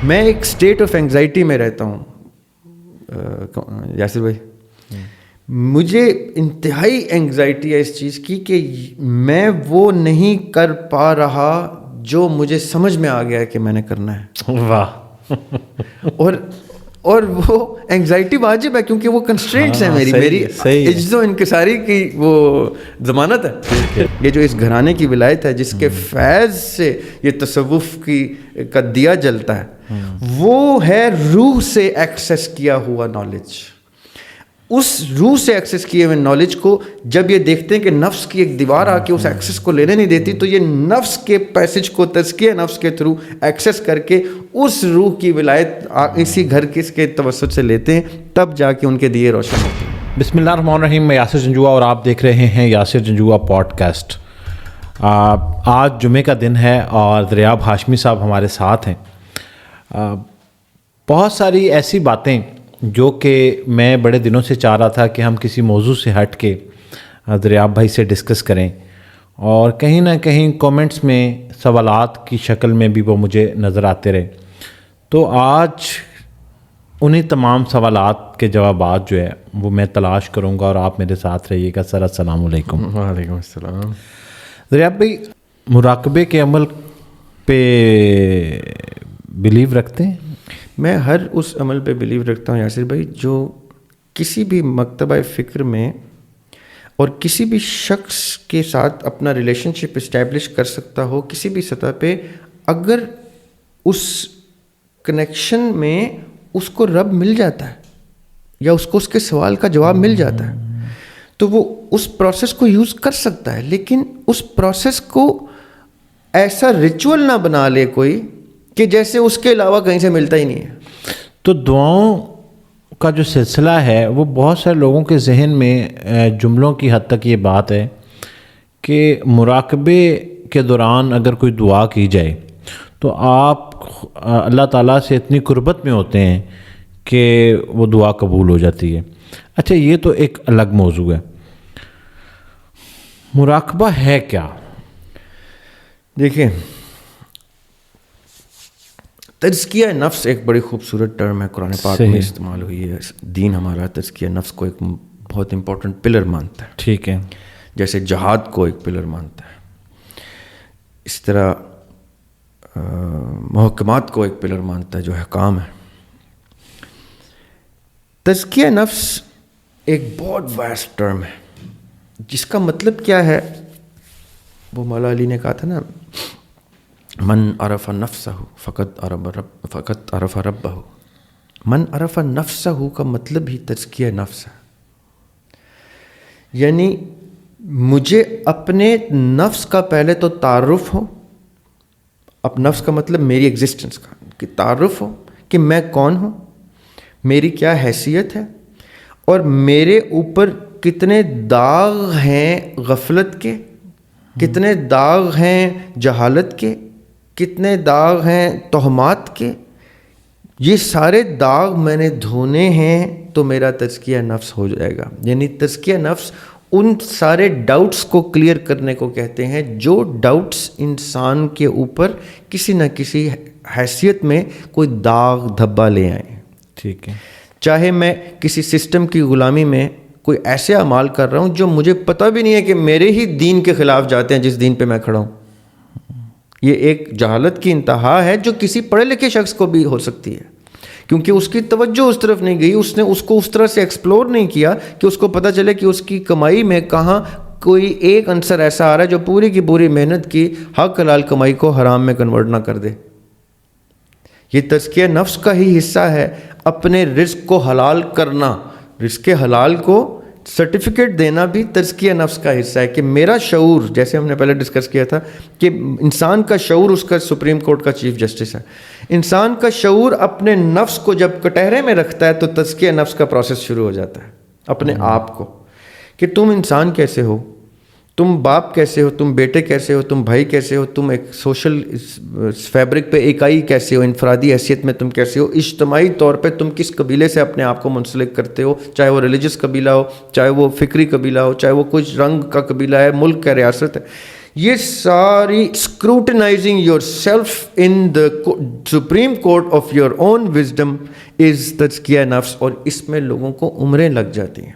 میں ایک state of anxiety میں رہتا ہوں یاسر بھائی. مجھے انتہائی اینگزائٹی ہے اس چیز کی کہ میں وہ نہیں کر پا رہا جو مجھے سمجھ میں آ گیا ہے کہ میں نے کرنا ہے. واہ. اور وہ اینگزائٹی واجب ہے کیونکہ وہ کنسٹرینٹس ہیں میری عجز و انکساری کی وہ ضمانت ہے. یہ جو اس گھرانے کی ولایت ہے جس کے فیض سے یہ تصوف کا دیا جلتا ہے وہ ہے روح سے ایکسیس کیا ہوا نالج. اس روح سے ایکسیس کیے ہوئے نالج کو جب یہ دیکھتے ہیں کہ نفس کی ایک دیوار آ کے اس ایکسیس کو لینے نہیں دیتی تو یہ نفس کے پیسج کو تزکیہ نفس کے تھرو ایکسیس کر کے اس روح کی ولایت اسی گھر کے توسط سے لیتے ہیں, تب جا کے ان کے دیے روشن ہوتے ہیں. بسم اللہ الرحمن الرحیم. میں یاسر جنجوعہ اور آپ دیکھ رہے ہیں یاسر جنجوعہ پوڈ کاسٹ. آج جمعے کا دن ہے اور دریاب ہاشمی صاحب ہمارے ساتھ ہیں. بہت ساری ایسی باتیں جو کہ میں بڑے دنوں سے چاہ رہا تھا کہ ہم کسی موضوع سے ہٹ کے دریاب بھائی سے ڈسکس کریں, اور کہیں نہ کہیں کومنٹس میں سوالات کی شکل میں بھی وہ مجھے نظر آتے رہے. تو آج انہیں تمام سوالات کے جوابات جو ہے وہ میں تلاش کروں گا اور آپ میرے ساتھ رہیے گا. سر السلام علیکم. وعلیکم السلام. دریاب بھائی, مراقبے کے عمل پہ بلیو رکھتے ہیں؟ میں ہر اس عمل پہ بلیو رکھتا ہوں یاسر بھائی جو کسی بھی مکتبہ فکر میں اور کسی بھی شخص کے ساتھ اپنا ریلیشن شپ اسٹیبلش کر سکتا ہو کسی بھی سطح پہ. اگر اس کنیکشن میں اس کو رب مل جاتا ہے یا اس کو اس کے سوال کا جواب مل جاتا ہے تو وہ اس پروسیس کو یوز کر سکتا ہے, لیکن اس پروسیس کو ایسا ریچول نہ بنا لے کوئی کہ جیسے اس کے علاوہ کہیں سے ملتا ہی نہیں ہے. تو دعاؤں کا جو سلسلہ ہے وہ بہت سارے لوگوں کے ذہن میں جملوں کی حد تک یہ بات ہے کہ مراقبے کے دوران اگر کوئی دعا کی جائے تو آپ اللہ تعالیٰ سے اتنی قربت میں ہوتے ہیں کہ وہ دعا قبول ہو جاتی ہے. اچھا, یہ تو ایک الگ موضوع ہے. مراقبہ ہے کیا؟ دیکھیں, تزکیہ نفس ایک بڑی خوبصورت ٹرم ہے, قرآن پاک میں استعمال ہوئی ہے. دین ہمارا تزکیہ نفس کو ایک بہت امپورٹنٹ پلر مانتا ہے. ٹھیک ہے. جیسے جہاد کو ایک پلر مانتا ہے, اس طرح محکمات کو ایک پلر مانتا ہے جو حکام ہے. تزکیہ نفس ایک بہت واسٹ ٹرم ہے جس کا مطلب کیا ہے. وہ مولا علی نے کہا تھا نا, من عرف نفسہ فقط عرف ربہ. من عرف نفسہ کا مطلب ہی تزکیہ نفس ہے. یعنی مجھے اپنے نفس کا پہلے تو تعارف ہو. اب نفس کا مطلب میری ایگزسٹنس کا کہ تعارف ہو کہ میں کون ہوں, میری کیا حیثیت ہے, اور میرے اوپر کتنے داغ ہیں غفلت کے, کتنے داغ ہیں جہالت کے, کتنے داغ ہیں تہمات کے. یہ سارے داغ میں نے دھونے ہیں تو میرا تزکیہ نفس ہو جائے گا. یعنی تزکیہ نفس ان سارے ڈاؤٹس کو کلیئر کرنے کو کہتے ہیں جو ڈاؤٹس انسان کے اوپر کسی نہ کسی حیثیت میں کوئی داغ دھبا لے آئیں. ٹھیک ہے. چاہے میں کسی سسٹم کی غلامی میں کوئی ایسے اعمال کر رہا ہوں جو مجھے پتہ بھی نہیں ہے کہ میرے ہی دین کے خلاف جاتے ہیں جس دین پہ میں کھڑا ہوں. یہ ایک جہالت کی انتہا ہے جو کسی پڑھے لکھے شخص کو بھی ہو سکتی ہے, کیونکہ اس کی توجہ اس طرف نہیں گئی, اس نے اس کو اس طرح سے ایکسپلور نہیں کیا کہ اس کو پتہ چلے کہ اس کی کمائی میں کہاں کوئی ایک عنصر ایسا آ رہا ہے جو پوری کی پوری محنت کی حق حلال کمائی کو حرام میں کنورٹ نہ کر دے. یہ تزکیہ نفس کا ہی حصہ ہے اپنے رزق کو حلال کرنا. رزق حلال کو سرٹیفکیٹ دینا بھی تزکیہ نفس کا حصہ ہے کہ میرا شعور, جیسے ہم نے پہلے ڈسکس کیا تھا کہ انسان کا شعور اس کا سپریم کورٹ کا چیف جسٹس ہے. انسان کا شعور اپنے نفس کو جب کٹہرے میں رکھتا ہے تو تزکیہ نفس کا پروسیس شروع ہو جاتا ہے اپنے آپ کو, کہ تم انسان کیسے ہو, تم باپ کیسے ہو, تم بیٹے کیسے ہو, تم بھائی کیسے ہو, تم ایک سوشل فیبرک پہ اکائی کیسے ہو, انفرادی حیثیت میں تم کیسے ہو, اجتماعی طور پہ تم کس قبیلے سے اپنے آپ کو منسلک کرتے ہو, چاہے وہ ریلیجس قبیلہ ہو, چاہے وہ فکری قبیلہ ہو, چاہے وہ کچھ رنگ کا قبیلہ ہے, ملک کا ریاست ہے. یہ ساری scrutinising yourself in the supreme court of your own wisdom is تزکیہ نفس، اور اس میں لوگوں کو عمریں لگ جاتی ہیں.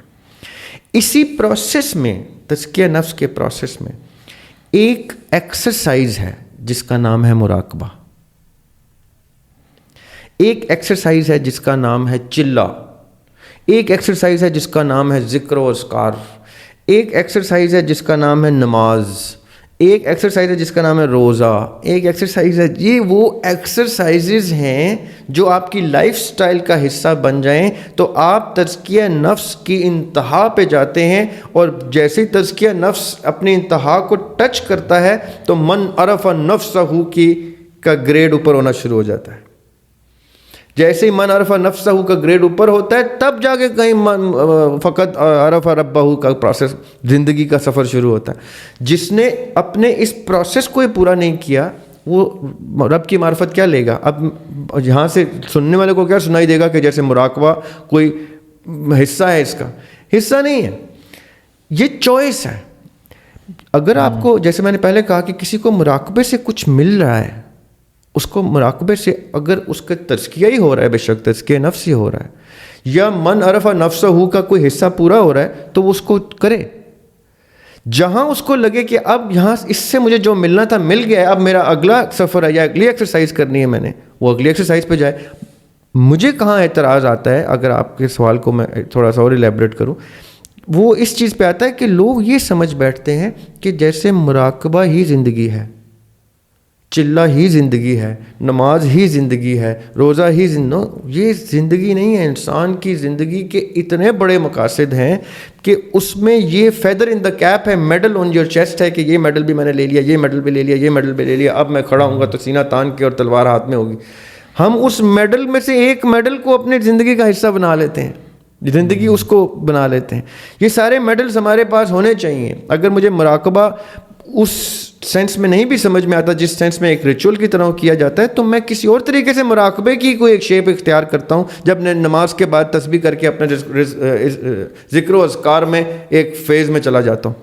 اسی پروسیس میں، تزکیہ نفس کے پروسیس میں ایک ایکسرسائز ہے جس کا نام ہے مراقبہ. ایک ایکسرسائز ہے جس کا نام ہے چلہ. ایک ایکسرسائز ہے جس کا نام ہے ذکر و اذکار. ایک ایکسرسائز ہے جس کا نام ہے نماز. ایک ایکسرسائز ہے جس کا نام ہے روزہ. ایک ایکسرسائز ہے، یہ وہ ایکسرسائزز ہیں جو آپ کی لائف سٹائل کا حصہ بن جائیں تو آپ تزکیہ نفس کی انتہا پہ جاتے ہیں. اور جیسے ہی تزکیہ نفس اپنی انتہا کو ٹچ کرتا ہے تو من عرف نفسہ کا گریڈ اوپر ہونا شروع ہو جاتا ہے. جیسے ہی من عرف نفسہ کا گریڈ اوپر ہوتا ہے تب جا کے کہیں فقط عرف ربہ کا پروسیس، زندگی کا سفر شروع ہوتا ہے. جس نے اپنے اس پروسیس کو پورا نہیں کیا وہ رب کی معرفت کیا لے گا؟ اب یہاں سے سننے والے کو کیا سنائی دے گا کہ جیسے مراقبہ کوئی حصہ ہے، اس کا حصہ نہیں ہے، یہ چوائس ہے. اگر آپ کو، جیسے میں نے پہلے کہا کہ کسی کو مراقبے سے کچھ مل رہا ہے، اس کو مراقبے سے اگر اس کا تزکیہ ہی ہو رہا ہے، بے شک تزکیہ نفس ہی ہو رہا ہے، یا من عرف نفسہ کا کوئی حصہ پورا ہو رہا ہے تو وہ اس کو کرے. جہاں اس کو لگے کہ اب یہاں اس سے مجھے جو ملنا تھا مل گیا ہے، اب میرا اگلا سفر ہے یا اگلی ایکسرسائز کرنی ہے، میں نے وہ اگلی ایکسرسائز پہ جائے. مجھے کہاں اعتراض آتا ہے، اگر آپ کے سوال کو میں تھوڑا سا اور ایلیبریٹ کروں، وہ اس چیز پہ آتا ہے کہ لوگ یہ سمجھ بیٹھتے ہیں کہ جیسے مراقبہ ہی زندگی ہے، چلہ ہی زندگی ہے، نماز ہی زندگی ہے، روزہ ہی یہ زندگی نہیں ہے. انسان کی زندگی کے اتنے بڑے مقاصد ہیں کہ اس میں یہ فیدر ان دا کیپ ہے، میڈل آن یور چیسٹ ہے کہ یہ میڈل بھی میں نے لے لیا، یہ میڈل بھی لے لیا، یہ میڈل بھی لے لیا، اب میں کھڑا ہوں گا تو سینہ تان کے اور تلوار ہاتھ میں ہوگی. ہم اس میڈل میں سے ایک میڈل کو اپنی زندگی کا حصہ بنا لیتے ہیں، زندگی اس کو بنا لیتے ہیں. یہ سارے میڈلز ہمارے پاس ہونے چاہیے. اگر مجھے مراقبہ اس سینس میں نہیں بھی سمجھ میں آتا جس سینس میں ایک ریچول کی طرح کیا جاتا ہے، تو میں کسی اور طریقے سے مراقبے کی کوئی ایک شیپ اختیار کرتا ہوں. جب میں نماز کے بعد تسبیح کر کے اپنے ذکر و اذکار میں ایک فیز میں چلا جاتا ہوں.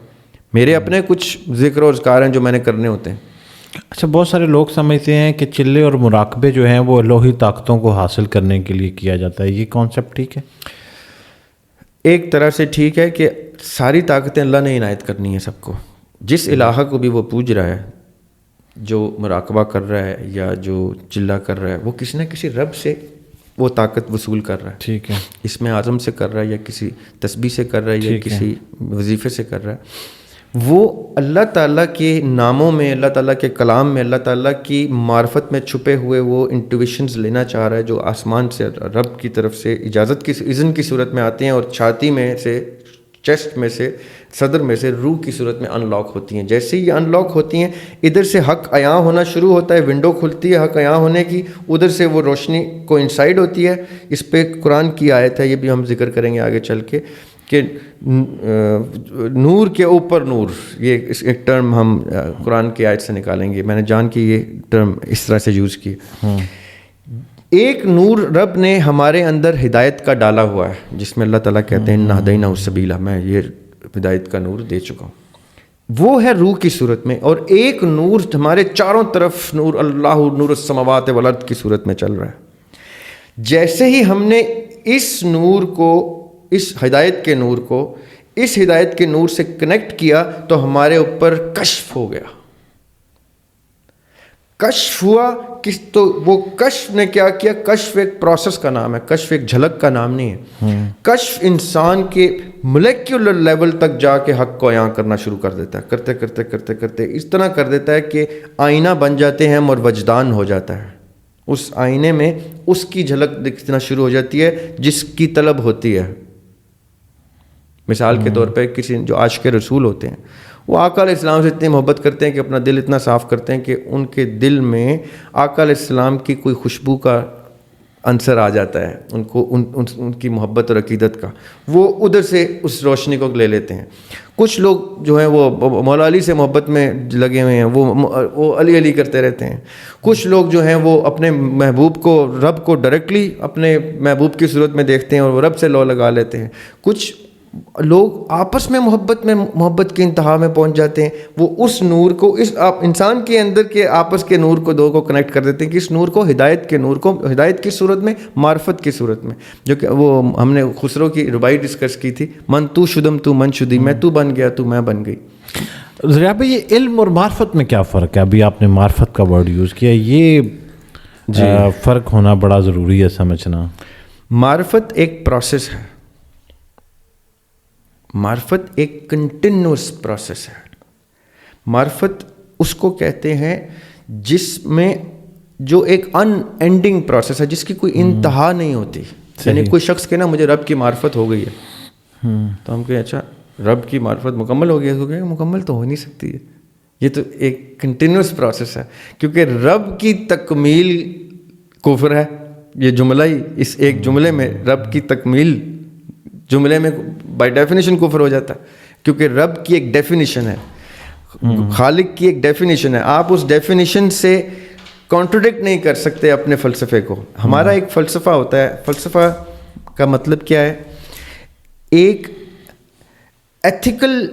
میرے اپنے کچھ ذکر و اذکار ہیں جو میں نے کرنے ہوتے ہیں. اچھا، بہت سارے لوگ سمجھتے ہیں کہ چلے اور مراقبے جو ہیں وہ الوہی طاقتوں کو حاصل کرنے کے لیے کیا جاتا ہے. یہ کانسیپٹ ٹھیک ہے؟ ایک طرح سے ٹھیک ہے کہ ساری طاقتیں اللہ نے عنایت کرنی ہیں سب کو. جس الہ کو بھی وہ پوج رہا ہے، جو مراقبہ کر رہا ہے یا جو چلہ کر رہا ہے، وہ کسی نہ کسی رب سے وہ طاقت وصول کر رہا ہے. ٹھیک ہے، اس میں اعظم سے کر رہا ہے یا کسی تسبیح سے کر رہا ہے یا کسی وظیفے سے کر رہا ہے. وہ اللہ تعالیٰ کے ناموں میں، اللہ تعالیٰ کے کلام میں، اللہ تعالیٰ کی معرفت میں چھپے ہوئے وہ انٹویشنز لینا چاہ رہا ہے جو آسمان سے، رب کی طرف سے اجازت کی، اذن کی صورت میں آتے ہیں اور چھاتی میں سے، چیسٹ میں سے، صدر میں سے روح کی صورت میں ان لاک ہوتی ہیں. جیسے ہی یہ ان لاک ہوتی ہیں، ادھر سے حق عیاں ہونا شروع ہوتا ہے، ونڈو کھلتی ہے حق عیاں ہونے کی، ادھر سے وہ روشنی کو انسائڈ ہوتی ہے. اس پہ قرآن کی آیت ہے، یہ بھی ہم ذکر کریں گے آگے چل کے، کہ نور کے اوپر نور. یہ ایک ٹرم ہم قرآن کی آیت سے نکالیں گے، میں نے جان کی یہ ٹرم اس طرح سے یوز کی. ایک نور رب نے ہمارے اندر ہدایت کا ڈالا ہوا ہے، جس میں اللہ تعالیٰ کہتے ہیں اِنَّا ہَدَيْنَاهُ السَّبِيلَ، میں یہ ہدایت کا نور دے چکا ہوں. وہ ہے روح کی صورت میں. اور ایک نور ہمارے چاروں طرف نور، اللہ نور السماوات والارض کی صورت میں چل رہا ہے. جیسے ہی ہم نے اس نور کو، اس ہدایت کے نور کو اس ہدایت کے نور سے کنیکٹ کیا تو ہمارے اوپر کشف ہو گیا. کشف ہوا کس، تو وہ کشف نے کیا کیا؟ کشف ایک پروسیس کا نام ہے، کشف ایک جھلک کا نام نہیں ہے. کشف انسان کے مولیکولر لیول تک جا کے حق کو عیاں کرنا شروع کر دیتا ہے، کرتے کرتے کرتے کرتے اس طرح کر دیتا ہے کہ آئینہ بن جاتے ہیں اور وجدان ہو جاتا ہے. اس آئینے میں اس کی جھلک دکھنا شروع ہو جاتی ہے جس کی طلب ہوتی ہے. مثال کے طور پہ کسی جو عاشق رسول ہوتے ہیں، وہ آقا علیہ السلام سے اتنی محبت کرتے ہیں کہ اپنا دل اتنا صاف کرتے ہیں کہ ان کے دل میں آقا علیہ السلام کی کوئی خوشبو کا عنصر آ جاتا ہے، ان کو ان کی محبت اور عقیدت کا، وہ ادھر سے اس روشنی کو لے لیتے ہیں. کچھ لوگ جو ہیں وہ مولا علی سے محبت میں لگے ہوئے ہیں، وہ علی علی کرتے رہتے ہیں. کچھ لوگ جو ہیں وہ اپنے محبوب کو، رب کو ڈائریکٹلی اپنے محبوب کی صورت میں دیکھتے ہیں اور وہ رب سے لو لگا لیتے ہیں. کچھ لوگ آپس میں محبت کی انتہا میں پہنچ جاتے ہیں. وہ اس نور کو انسان کے اندر کے آپس کے نور کو دو کو کنیکٹ کر دیتے ہیں کہ اس نور کو ہدایت کے نور کو ہدایت کی صورت میں, معرفت کی صورت میں, جو کہ وہ ہم نے خسرو کی ربائی ڈسکس کی تھی, من تو شدم تو من شدی, میں تو بن گیا تو میں بن گئی. ذرا بھائی یہ علم اور معرفت میں کیا فرق ہے؟ ابھی آپ نے معرفت کا ورڈ یوز کیا, یہ فرق ہونا بڑا ضروری ہے سمجھنا. معرفت ایک پروسیس ہے, معرفت ایک کنٹینیوس پروسیس ہے. معرفت اس کو کہتے ہیں جس میں جو ایک ان اینڈنگ پروسیس ہے, جس کی کوئی انتہا نہیں ہوتی. یعنی کوئی شخص کہنا مجھے رب کی معرفت ہو گئی ہے, تو ہم کہیں اچھا رب کی معرفت مکمل ہو گئی ہے, تو کہ مکمل تو ہو نہیں سکتی ہے, یہ تو ایک کنٹینیوس پروسیس ہے. کیونکہ رب کی تکمیل کفر ہے. یہ جملہ ہی, اس ایک جملے میں رب کی تکمیل جملے میں بائی ڈیفینیشن کفر ہو جاتا ہے. کیونکہ رب کی ایک ڈیفینیشن ہے, خالق کی ایک ڈیفینیشن ہے. آپ اس ڈیفینیشن سے کانٹروڈکٹ نہیں کر سکتے اپنے فلسفے کو. ہمارا ایک فلسفہ ہوتا ہے. فلسفہ کا مطلب کیا ہے؟ ایک ایتھیکل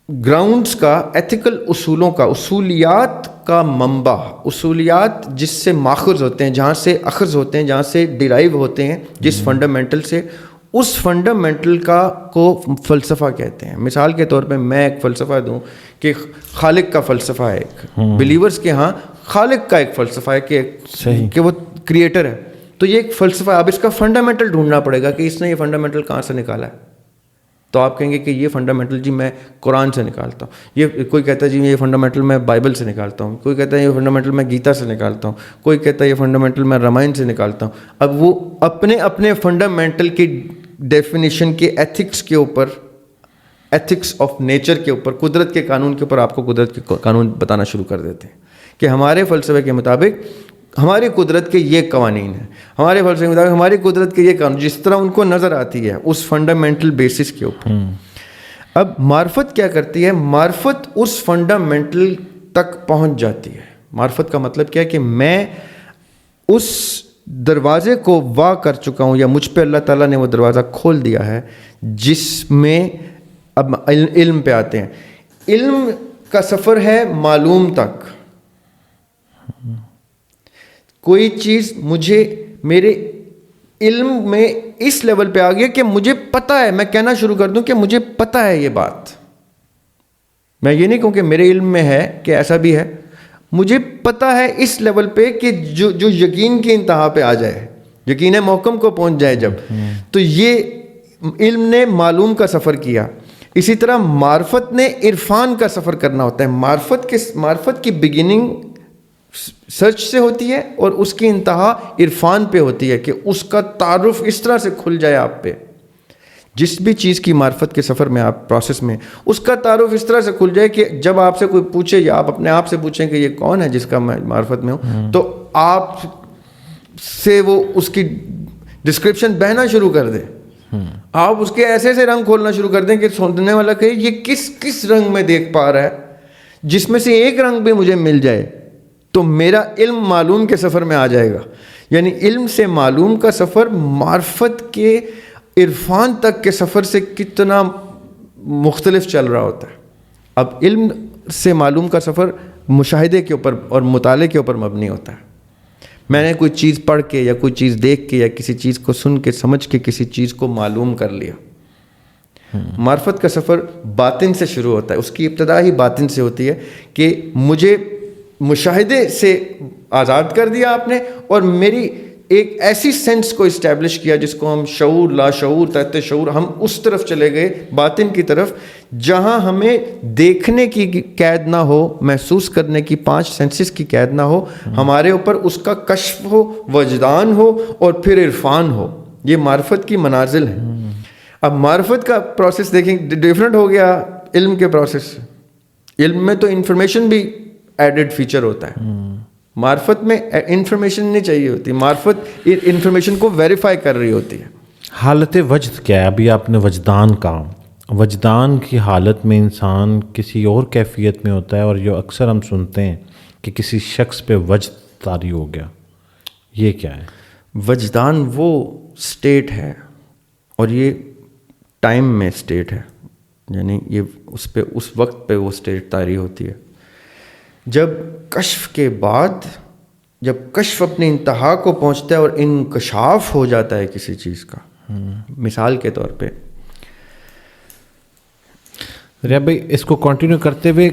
گراؤنڈز کا, ایتھیکل اصولوں کا, اصولیات کا منبع, اصولیات جس سے ماخذ ہوتے ہیں, جہاں سے اخذ ہوتے ہیں, جہاں سے ڈیرائیو ہوتے ہیں, جس فنڈامنٹل سے, اس فنڈامنٹل کو فلسفہ کہتے ہیں. مثال کے طور پہ میں ایک فلسفہ دوں کہ خالق کا فلسفہ ہے, ایک بلیورز کے ہاں خالق کا ایک فلسفہ ہے کہ وہ کریٹر ہے. تو یہ ایک فلسفہ ہے. اب اس کا فنڈامنٹل ڈھونڈنا پڑے گا کہ اس نے یہ فنڈامنٹل کہاں سے نکالا ہے. تو آپ کہیں گے کہ یہ فنڈامنٹل جی میں قرآن سے نکالتا ہوں, یہ کوئی کہتا ہے جی یہ فنڈامنٹل میں بائبل سے نکالتا ہوں, کوئی کہتا ہے یہ فنڈامنٹل میں گیتا سے نکالتا ہوں, کوئی کہتا ہے یہ فنڈامنٹل میں رامائن سے نکالتا ہوں. اب وہ اپنے اپنے فنڈامنٹل کی ڈیفینیشن کے ایتھکس کے اوپر, ایتھکس آف نیچر کے اوپر, قدرت کے قانون کے اوپر آپ کو قدرت کے قانون بتانا شروع کر دیتے ہیں کہ ہمارے فلسفے کے مطابق ہماری قدرت کے یہ قوانین ہیں, ہمارے فلسفے کے مطابق ہماری قدرت کے یہ قانون, جس طرح ان کو نظر آتی ہے اس فنڈامنٹل بیسس کے اوپر. اب معرفت کیا کرتی ہے؟ معرفت اس فنڈامنٹل تک پہنچ جاتی ہے. معرفت کا مطلب کیا ہے کہ میں اس دروازے کو وا کر چکا ہوں, یا مجھ پہ اللہ تعالیٰ نے وہ دروازہ کھول دیا ہے, جس میں اب علم پہ آتے ہیں. علم کا سفر ہے معلوم تک. کوئی چیز مجھے میرے علم میں اس لیول پہ آ گیا کہ مجھے پتہ ہے, میں کہنا شروع کر دوں کہ مجھے پتہ ہے یہ بات. میں یہ نہیں کہوں کہ میرے علم میں ہے کہ ایسا بھی ہے, مجھے پتہ ہے اس لیول پہ کہ جو یقین کی انتہا پہ آ جائے, یقین محکم کو پہنچ جائے جب, تو یہ علم نے معلوم کا سفر کیا. اسی طرح معرفت نے عرفان کا سفر کرنا ہوتا ہے. معرفت کی بگننگ سرچ سے ہوتی ہے اور اس کی انتہا عرفان پہ ہوتی ہے کہ اس کا تعارف اس طرح سے کھل جائے آپ پہ. جس بھی چیز کی معرفت کے سفر میں آپ پروسیس میں, اس کا تعارف اس طرح سے کھل جائے کہ جب آپ سے کوئی پوچھے یا آپ اپنے آپ سے پوچھیں کہ یہ کون ہے جس کا میں معرفت میں ہوں, تو آپ سے وہ اس کی ڈسکرپشن بہنا شروع کر دے. آپ اس کے ایسے ایسے رنگ کھولنا شروع کر دیں کہ سننے والا کہے یہ کس رنگ میں دیکھ پا رہا ہے, جس میں سے ایک رنگ بھی مجھے مل جائے تو میرا علم معلوم کے سفر میں آ جائے گا. یعنی علم سے معلوم کا سفر معرفت کے عرفان تک کے سفر سے کتنا مختلف چل رہا ہوتا ہے. اب علم سے معلوم کا سفر مشاہدے کے اوپر اور مطالعے کے اوپر مبنی ہوتا ہے. میں نے کوئی چیز پڑھ کے یا کوئی چیز دیکھ کے یا کسی چیز کو سن کے سمجھ کے کسی چیز کو معلوم کر لیا. معرفت کا سفر باطن سے شروع ہوتا ہے. اس کی ابتدا ہی باطن سے ہوتی ہے کہ مجھے مشاہدے سے آزاد کر دیا آپ نے, اور میری ایک ایسی سینس کو اسٹیبلش کیا جس کو ہم شعور, لا شعور, تحت شعور, ہم اس طرف چلے گئے باطن کی طرف, جہاں ہمیں دیکھنے کی قید نہ ہو, محسوس کرنے کی 5 سینسز کی قید نہ ہو, ہمارے اوپر اس کا کشف ہو, وجدان ہو اور پھر عرفان ہو. یہ معرفت کی منازل ہیں. اب معرفت کا پروسیس دیکھیں ڈیفرنٹ ہو گیا علم کے پروسیس سے. علم میں تو انفارمیشن بھی ایڈڈ فیچر ہوتا ہے, معرفت میں انفارمیشن نہیں چاہیے ہوتی. معرفت انفارمیشن کو ویریفائی کر رہی ہوتی ہے. حالت وجد کیا ہے؟ ابھی آپ نے وجدان کہا. وجدان کی حالت میں انسان کسی اور کیفیت میں ہوتا ہے, اور جو اکثر ہم سنتے ہیں کہ کسی شخص پہ وجد طاری ہو گیا, یہ کیا ہے؟ وجدان وہ سٹیٹ ہے, اور یہ ٹائم میں اسٹیٹ ہے، یعنی یہ اس پہ اس وقت پہ وہ اسٹیٹ طاری ہوتی ہے جب کشف کے بعد، جب کشف اپنی انتہا کو پہنچتا ہے اور انکشاف ہو جاتا ہے کسی چیز کا. مثال کے طور پہ ریاض بھائی اس کو کنٹینیو کرتے ہوئے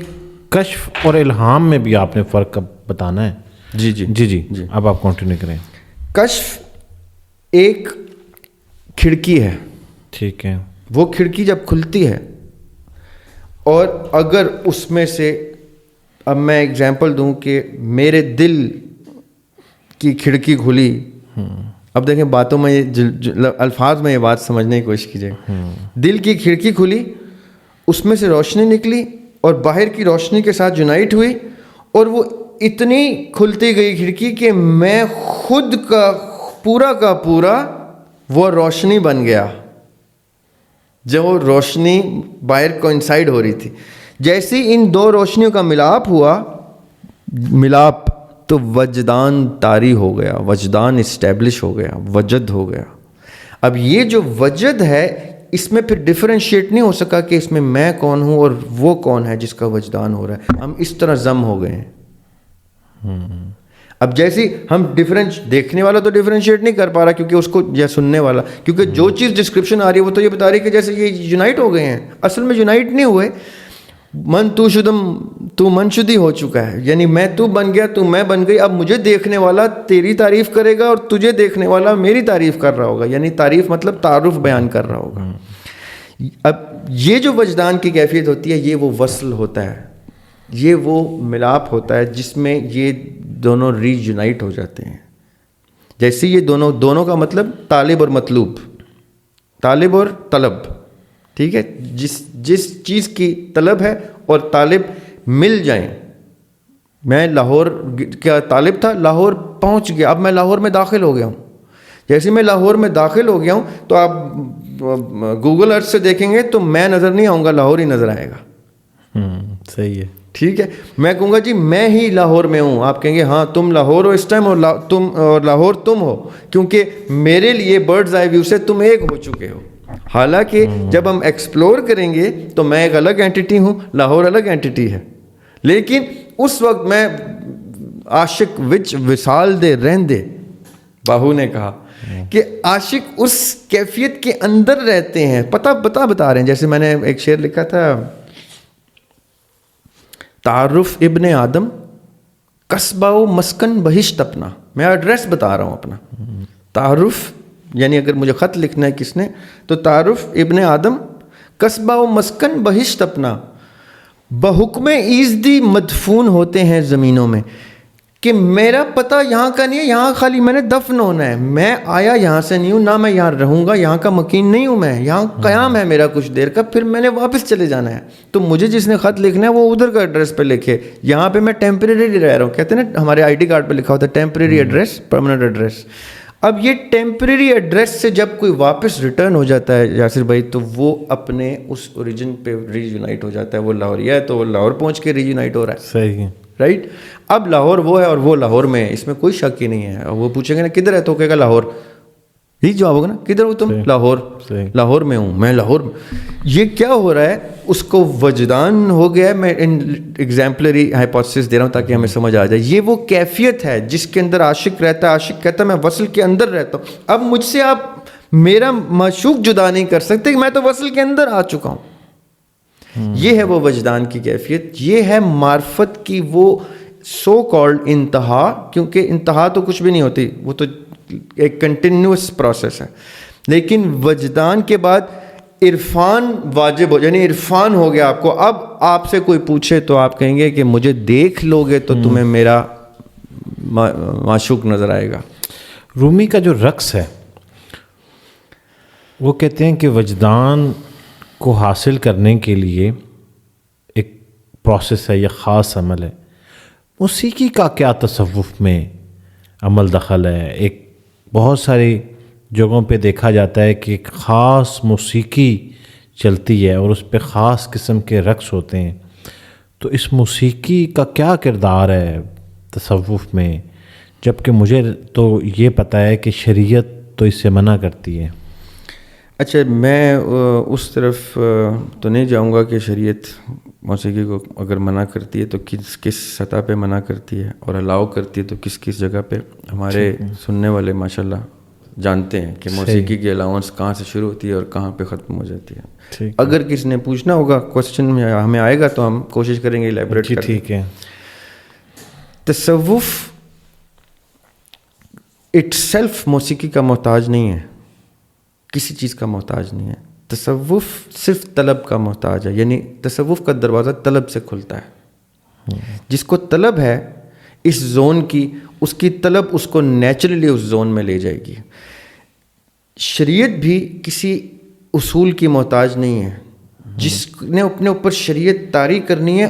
کشف اور الہام میں بھی آپ نے فرق بتانا ہے. جی جی جی جی جی اب آپ کنٹینیو کریں. کشف ایک کھڑکی ہے، ٹھیک ہے. وہ کھڑکی جب کھلتی ہے اور اگر اس میں سے، اب میں اگزامپل دوں کہ میرے دل کی کھڑکی کھلی، اب دیکھیں باتوں میں الفاظ میں یہ بات سمجھنے کی کوشش کیجیے. دل کی کھڑکی کھلی، اس میں سے روشنی نکلی اور باہر کی روشنی کے ساتھ یونائٹ ہوئی، اور وہ اتنی کھلتی گئی کھڑکی کہ میں خود کا پورا وہ روشنی بن گیا، جو روشنی باہر کوانسائڈ ہو رہی تھی. جیسے ان دو روشنیوں کا ملاپ تو وجدان طاری ہو گیا، وجدان اسٹیبلش ہو گیا، وجد ہو گیا. اب یہ جو وجد ہے اس میں پھر ڈفرینشیٹ نہیں ہو سکا کہ اس میں کون ہوں اور وہ کون ہے جس کا وجدان ہو رہا ہے. ہم اس طرح ضم ہو گئے ہیں. اب جیسے ہم دیکھنے والا تو ڈفرینشیٹ نہیں کر پا رہا کیونکہ اس کو، یا سننے والا، کیونکہ جو چیز ڈسکرپشن آ رہی ہے وہ تو یہ بتا رہی ہے کہ جیسے یہ یونائٹ ہو گئے ہیں. اصل میں یونائٹ نہیں ہوئے، تو من شدی ہو چکا ہے، یعنی میں تو بن گیا، تو میں بن گئی. اب مجھے دیکھنے والا تیری تعریف کرے گا اور تجھے دیکھنے والا میری تعریف کر رہا ہوگا، یعنی تعریف مطلب تعارف بیان کر رہا ہوگا. اب یہ جو وجدان کی کیفیت ہوتی ہے، یہ وہ وصل ہوتا ہے، یہ وہ ملاپ ہوتا ہے جس میں یہ دونوں ری یونائٹ ہو جاتے ہیں. جیسے یہ دونوں کا مطلب طالب اور مطلوب، طالب اور طلب، ٹھیک ہے. جس چیز کی طلب ہے اور طالب مل جائیں. میں لاہور کا طالب تھا، لاہور پہنچ گیا، اب میں لاہور میں داخل ہو گیا ہوں. جیسے میں لاہور میں داخل ہو گیا ہوں تو آپ گوگل ارتھ سے دیکھیں گے تو میں نظر نہیں آؤں گا، لاہور ہی نظر آئے گا. صحیح ہے، ٹھیک ہے. میں کہوں گا جی میں ہی لاہور میں ہوں، آپ کہیں گے ہاں تم لاہور ہو اس ٹائم، اور لاہور تم ہو، کیونکہ میرے لیے برڈز آئی ویو سے تم ایک ہو چکے ہو. حالانکہ جب ہم ایکسپلور کریں گے تو میں ایک الگ اینٹیٹی ہوں، لاہور الگ اینٹیٹی ہے. لیکن اس وقت میں عاشق وچ وصال دے رہندے، باہو نے کہا کہ عاشق اس کیفیت کے اندر رہتے ہیں. بتا رہے ہیں. جیسے میں نے ایک شعر لکھا تھا، تعارف ابن آدم قصبہ و مسکن بہشت اپنا. میں ایڈریس بتا رہا ہوں اپنا. تعارف یعنی اگر مجھے خط لکھنا ہے کس نے تو تعارف ابن آدم قصبہ و مسکن بہشت اپنا، بحکم ایزدی مدفون ہوتے ہیں زمینوں میں. کہ میرا پتہ یہاں کا نہیں ہے، یہاں خالی میں نے دفن ہونا ہے. میں آیا یہاں سے نہیں ہوں، نہ میں یہاں رہوں گا، یہاں کا مکین نہیں ہوں میں، یہاں قیام ہے میرا کچھ دیر کا، پھر میں نے واپس چلے جانا ہے. تو مجھے جس نے خط لکھنا ہے وہ ادھر کا ایڈریس پہ لکھے، یہاں پہ میں ٹیمپریری رہ رہا ہوں. کہتے ہیں نا ہمارے آئی ڈی کارڈ پہ لکھا ہوتا ہے ٹیمپریری ایڈریس، پرماننٹ ایڈریس. اب یہ ٹیمپریری ایڈریس سے جب کوئی واپس ریٹرن ہو جاتا ہے یاسر بھائی، تو وہ اپنے اس اوریجن پہ ری یونائٹ ہو جاتا ہے. وہ لاہوریا ہے تو وہ لاہور پہنچ کے ری یونائٹ ہو رہا ہے. صحیح ہے، رائٹ. اب لاہور وہ ہے اور وہ لاہور میں ہے، اس میں کوئی شک ہی نہیں ہے. وہ پوچھیں گے نا کدھر ہے تو کہے گا لاہور، یہی جواب ہوگا نا. کدھر ہو تم؟ لاہور. لاہور میں ہوں میں، لاہور میں. یہ کیا ہو رہا ہے؟ اس کو وجدان ہو گیا ہے. میں ایگزامپلری ہائپوتھسس دے رہا ہوں تاکہ ہمیں سمجھ آ جائے. یہ وہ کیفیت ہے جس کے اندر عاشق رہتا ہے. عاشق کہتا ہے میں وصل کے اندر رہتا ہوں. اب مجھ سے آپ میرا معشوق جدا نہیں کر سکتے کہ میں تو وصل کے اندر آ چکا ہوں. یہ ہے وہ وجدان کی کیفیت. یہ ہے معرفت کی وہ سو کالڈ انتہا، کیونکہ انتہا تو کچھ بھی نہیں ہوتی، وہ تو ایک کنٹینیوس پروسیس ہے. لیکن وجدان کے بعد عرفان واجب ہو، یعنی عرفان ہو گیا آپ کو. اب آپ سے کوئی پوچھے تو آپ کہیں گے کہ مجھے دیکھ لو گے تو تمہیں میرا معشوق نظر آئے گا. رومی کا جو رقص ہے وہ کہتے ہیں کہ وجدان کو حاصل کرنے کے لیے ایک پروسیس ہے، یہ خاص عمل ہے. موسیقی کا کیا تصوف میں عمل دخل ہے؟ ایک بہت ساری جگہوں پہ دیکھا جاتا ہے کہ ایک خاص موسیقی چلتی ہے اور اس پہ خاص قسم کے رقص ہوتے ہیں. تو اس موسیقی کا کیا کردار ہے تصوف میں؟ جبکہ مجھے تو یہ پتہ ہے کہ شریعت تو اس سے منع کرتی ہے. اچھا میں اس طرف تو نہیں جاؤں گا کہ شریعت موسیقی کو اگر منع کرتی ہے تو کس سطح پہ منع کرتی ہے اور الاؤ کرتی ہے تو کس جگہ پہ. ہمارے سننے والے ماشاءاللہ جانتے ہیں کہ موسیقی کی الاؤنس کہاں سے شروع ہوتی ہے اور کہاں پہ ختم ہو جاتی ہے. اگر کسی نے پوچھنا ہوگا کوشچن میں ہمیں آئے گا تو ہم کوشش کریں گے ایلیبریٹ کریں. ٹھیک ہے. تصوف اٹ سیلف موسیقی کا محتاج نہیں ہے, کسی چیز کا محتاج نہیں ہے. تصوف صرف طلب کا محتاج ہے, یعنی تصوف کا دروازہ طلب سے کھلتا ہے. جس کو طلب ہے اس زون کی, اس کی طلب اس کو نیچرلی اس زون میں لے جائے گی. شریعت بھی کسی اصول کی محتاج نہیں ہے. جس نے اپنے اوپر شریعت طاری کرنی ہے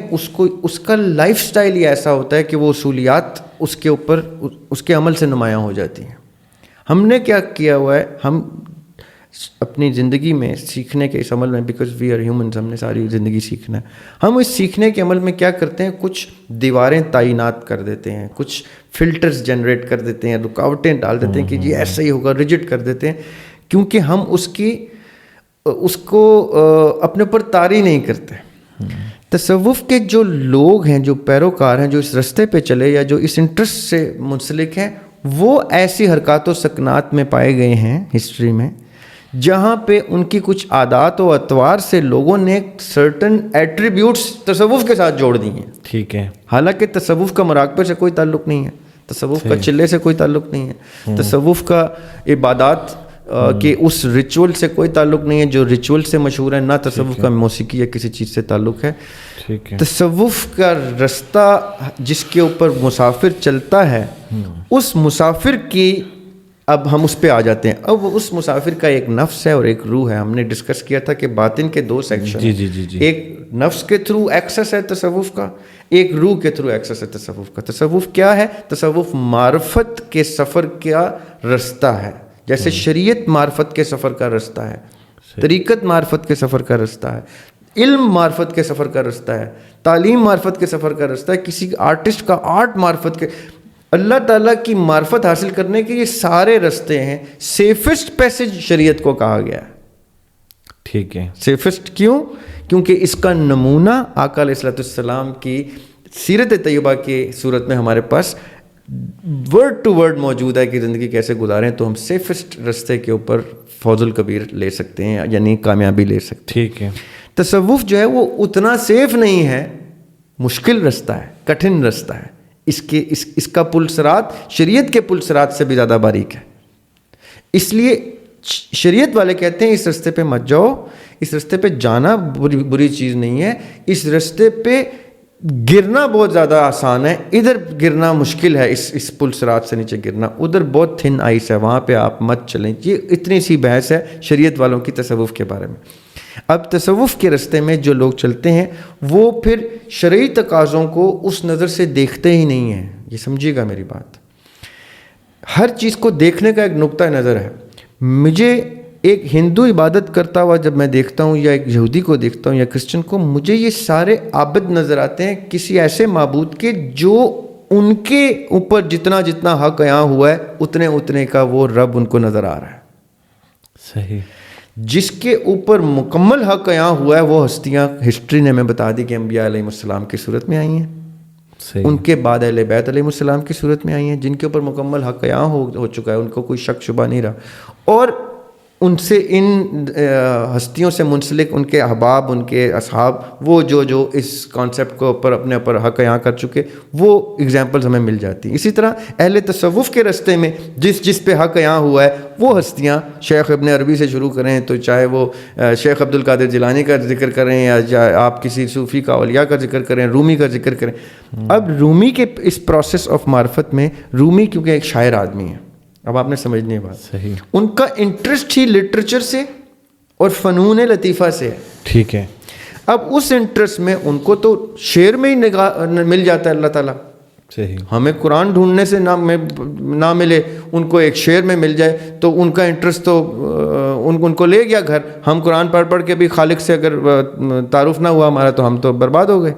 اس کا لائف سٹائل ہی ایسا ہوتا ہے کہ وہ اصولیات اس کے اوپر اس کے عمل سے نمایاں ہو جاتی ہیں. ہم نے کیا کیا ہوا ہے, ہم اپنی زندگی میں سیکھنے کے اس عمل میں, بیکاز وی آر ہیومنز, ہم نے ساری زندگی سیکھنا ہے. ہم اس سیکھنے کے عمل میں کیا کرتے ہیں, کچھ دیواریں تعینات کر دیتے ہیں, کچھ فلٹرز جنریٹ کر دیتے ہیں, رکاوٹیں ڈال دیتے ہیں کہ جی ایسا ہی ہوگا, ریجڈ کر دیتے ہیں, کیونکہ ہم اس کو اپنے اوپر طاری نہیں کرتے. تصوف کے جو لوگ ہیں, جو پیروکار ہیں, جو اس رستے پہ چلے یا جو اس انٹرسٹ سے منسلک ہیں, وہ ایسی حرکات و سکنات میں پائے گئے ہیں ہسٹری میں جہاں پہ ان کی کچھ عادات و اطوار سے لوگوں نے سرٹن ایٹریبیوٹس تصوف کے ساتھ جوڑ دی ہیں. ٹھیک ہے. حالانکہ تصوف کا مراقبے سے کوئی تعلق نہیں ہے, تصوف کا چلے سے کوئی تعلق نہیں ہے, تصوف کا عبادات کہ اس ریچول سے کوئی تعلق نہیں ہے جو ریچول سے مشہور ہے, نہ تصوف کا موسیقی یا کسی چیز سے تعلق ہے. تصوف کا رستہ جس کے اوپر مسافر چلتا ہے, اس مسافر کی اب ہم اس پہ آ جاتے ہیں. اب اس مسافر کا ایک نفس ہے اور ایک روح ہے. ہم نے ڈسکس کیا تھا کہ باطن کے دو سیکشن ہیں. ایک نفس کے تھرو ایکسس ہے تصوف کا, ایک روح کے تھرو ایکسس ہے تصوف کا. تصوف کیا ہے؟ تصوف معرفت کے سفر کا رستہ ہے. جیسے شریعت معرفت کے سفر کا رستہ ہے, طریقت معرفت کے سفر کا رستہ ہے, علم معرفت کے سفر کا رستہ ہے, تعلیم معرفت کے سفر کا رستہ ہے, کسی آرٹسٹ کا آرٹ معرفت کے, اللہ تعالیٰ کی معرفت حاصل کرنے کے یہ سارے رستے ہیں. سیفسٹ پیسج شریعت کو کہا گیا ہے. ٹھیک ہے. سیفسٹ کیوں؟ کیونکہ اس کا نمونہ آقا علیہ السلام کی سیرت طیبہ کی صورت میں ہمارے پاس ورڈ ٹو ورڈ موجود ہے کہ زندگی کیسے گزاریں, تو ہم سیفسٹ رستے کے اوپر فوز الکبیر لے سکتے ہیں, یعنی کامیابی لے سکتے ہیں. ٹھیک ہے. تصوف جو ہے وہ اتنا سیف نہیں ہے, مشکل رستہ ہے, کٹھن رستہ ہے. اس کا پلسرات شریعت کے پلسرات سے بھی زیادہ باریک ہے. اس لیے شریعت والے کہتے ہیں اس رستے پہ مت جاؤ, اس رستے پہ جانا بری چیز نہیں ہے, اس رستے پہ گرنا بہت زیادہ آسان ہے, ادھر گرنا مشکل ہے, اس پلسرات سے نیچے گرنا, ادھر بہت تھن آئس ہے, وہاں پہ آپ مت چلیں. یہ اتنی سی بحث ہے شریعت والوں کی تصوف کے بارے میں. اب تصوف کے رستے میں جو لوگ چلتے ہیں وہ پھر شرعی تقاضوں کو اس نظر سے دیکھتے ہی نہیں ہیں. یہ سمجھیے گا میری بات, ہر چیز کو دیکھنے کا ایک نقطہ نظر ہے. مجھے ایک ہندو عبادت کرتا ہوا جب میں دیکھتا ہوں, یا ایک یہودی کو دیکھتا ہوں, یا کرسچن کو, مجھے یہ سارے عابد نظر آتے ہیں کسی ایسے معبود کے جو ان کے اوپر جتنا جتنا حق عیاں ہوا ہے اتنے کا وہ رب ان کو نظر آ رہا ہے. صحیح. جس کے اوپر مکمل حق عیاں ہوا ہے وہ ہستیاں ہسٹری نے ہمیں بتا دی کہ انبیاء علیہ السلام کی صورت میں آئی ہیں. صحیح. ان کے بعد اہل بیت علیہ السلام کی صورت میں آئی ہیں جن کے اوپر مکمل حق عیاں ہو چکا ہے, ان کو کوئی شک شبہ نہیں رہا. اور ان سے ان ہستیوں سے منسلک ان کے احباب, ان کے اصحاب, وہ جو اس کانسیپٹ کو اوپر اپنے اوپر حق یہاں کر چکے, وہ اگزامپلز ہمیں مل جاتی ہیں. اسی طرح اہل تصوف کے رستے میں جس پہ حق یہاں ہوا ہے وہ ہستیاں, شیخ ابن عربی سے شروع کریں تو چاہے وہ شیخ عبد القادر جیلانی کا ذکر کریں یا آپ کسی صوفی کا, اولیاء کا ذکر کریں, رومی کا ذکر کریں. اب رومی کے اس پروسیس آف معرفت میں, رومی کیونکہ ایک شاعر آدمی ہے, اب آپ نے سمجھنی ہے بات. صحیح. ان کا انٹرسٹ ہی لٹریچر سے اور فنون لطیفہ سے ہے. ٹھیک ہے. اب اس انٹرسٹ میں ان کو تو شعر میں ہی نگاہ مل جاتا ہے اللہ تعالیٰ, صحیح. ہمیں قرآن ڈھونڈنے سے نہ ملے, ان کو ایک شعر میں مل جائے تو ان کا انٹرسٹ تو ان کو لے گیا گھر. ہم قرآن پڑھ کے بھی خالق سے اگر تعارف نہ ہوا ہمارا تو ہم تو برباد ہو گئے.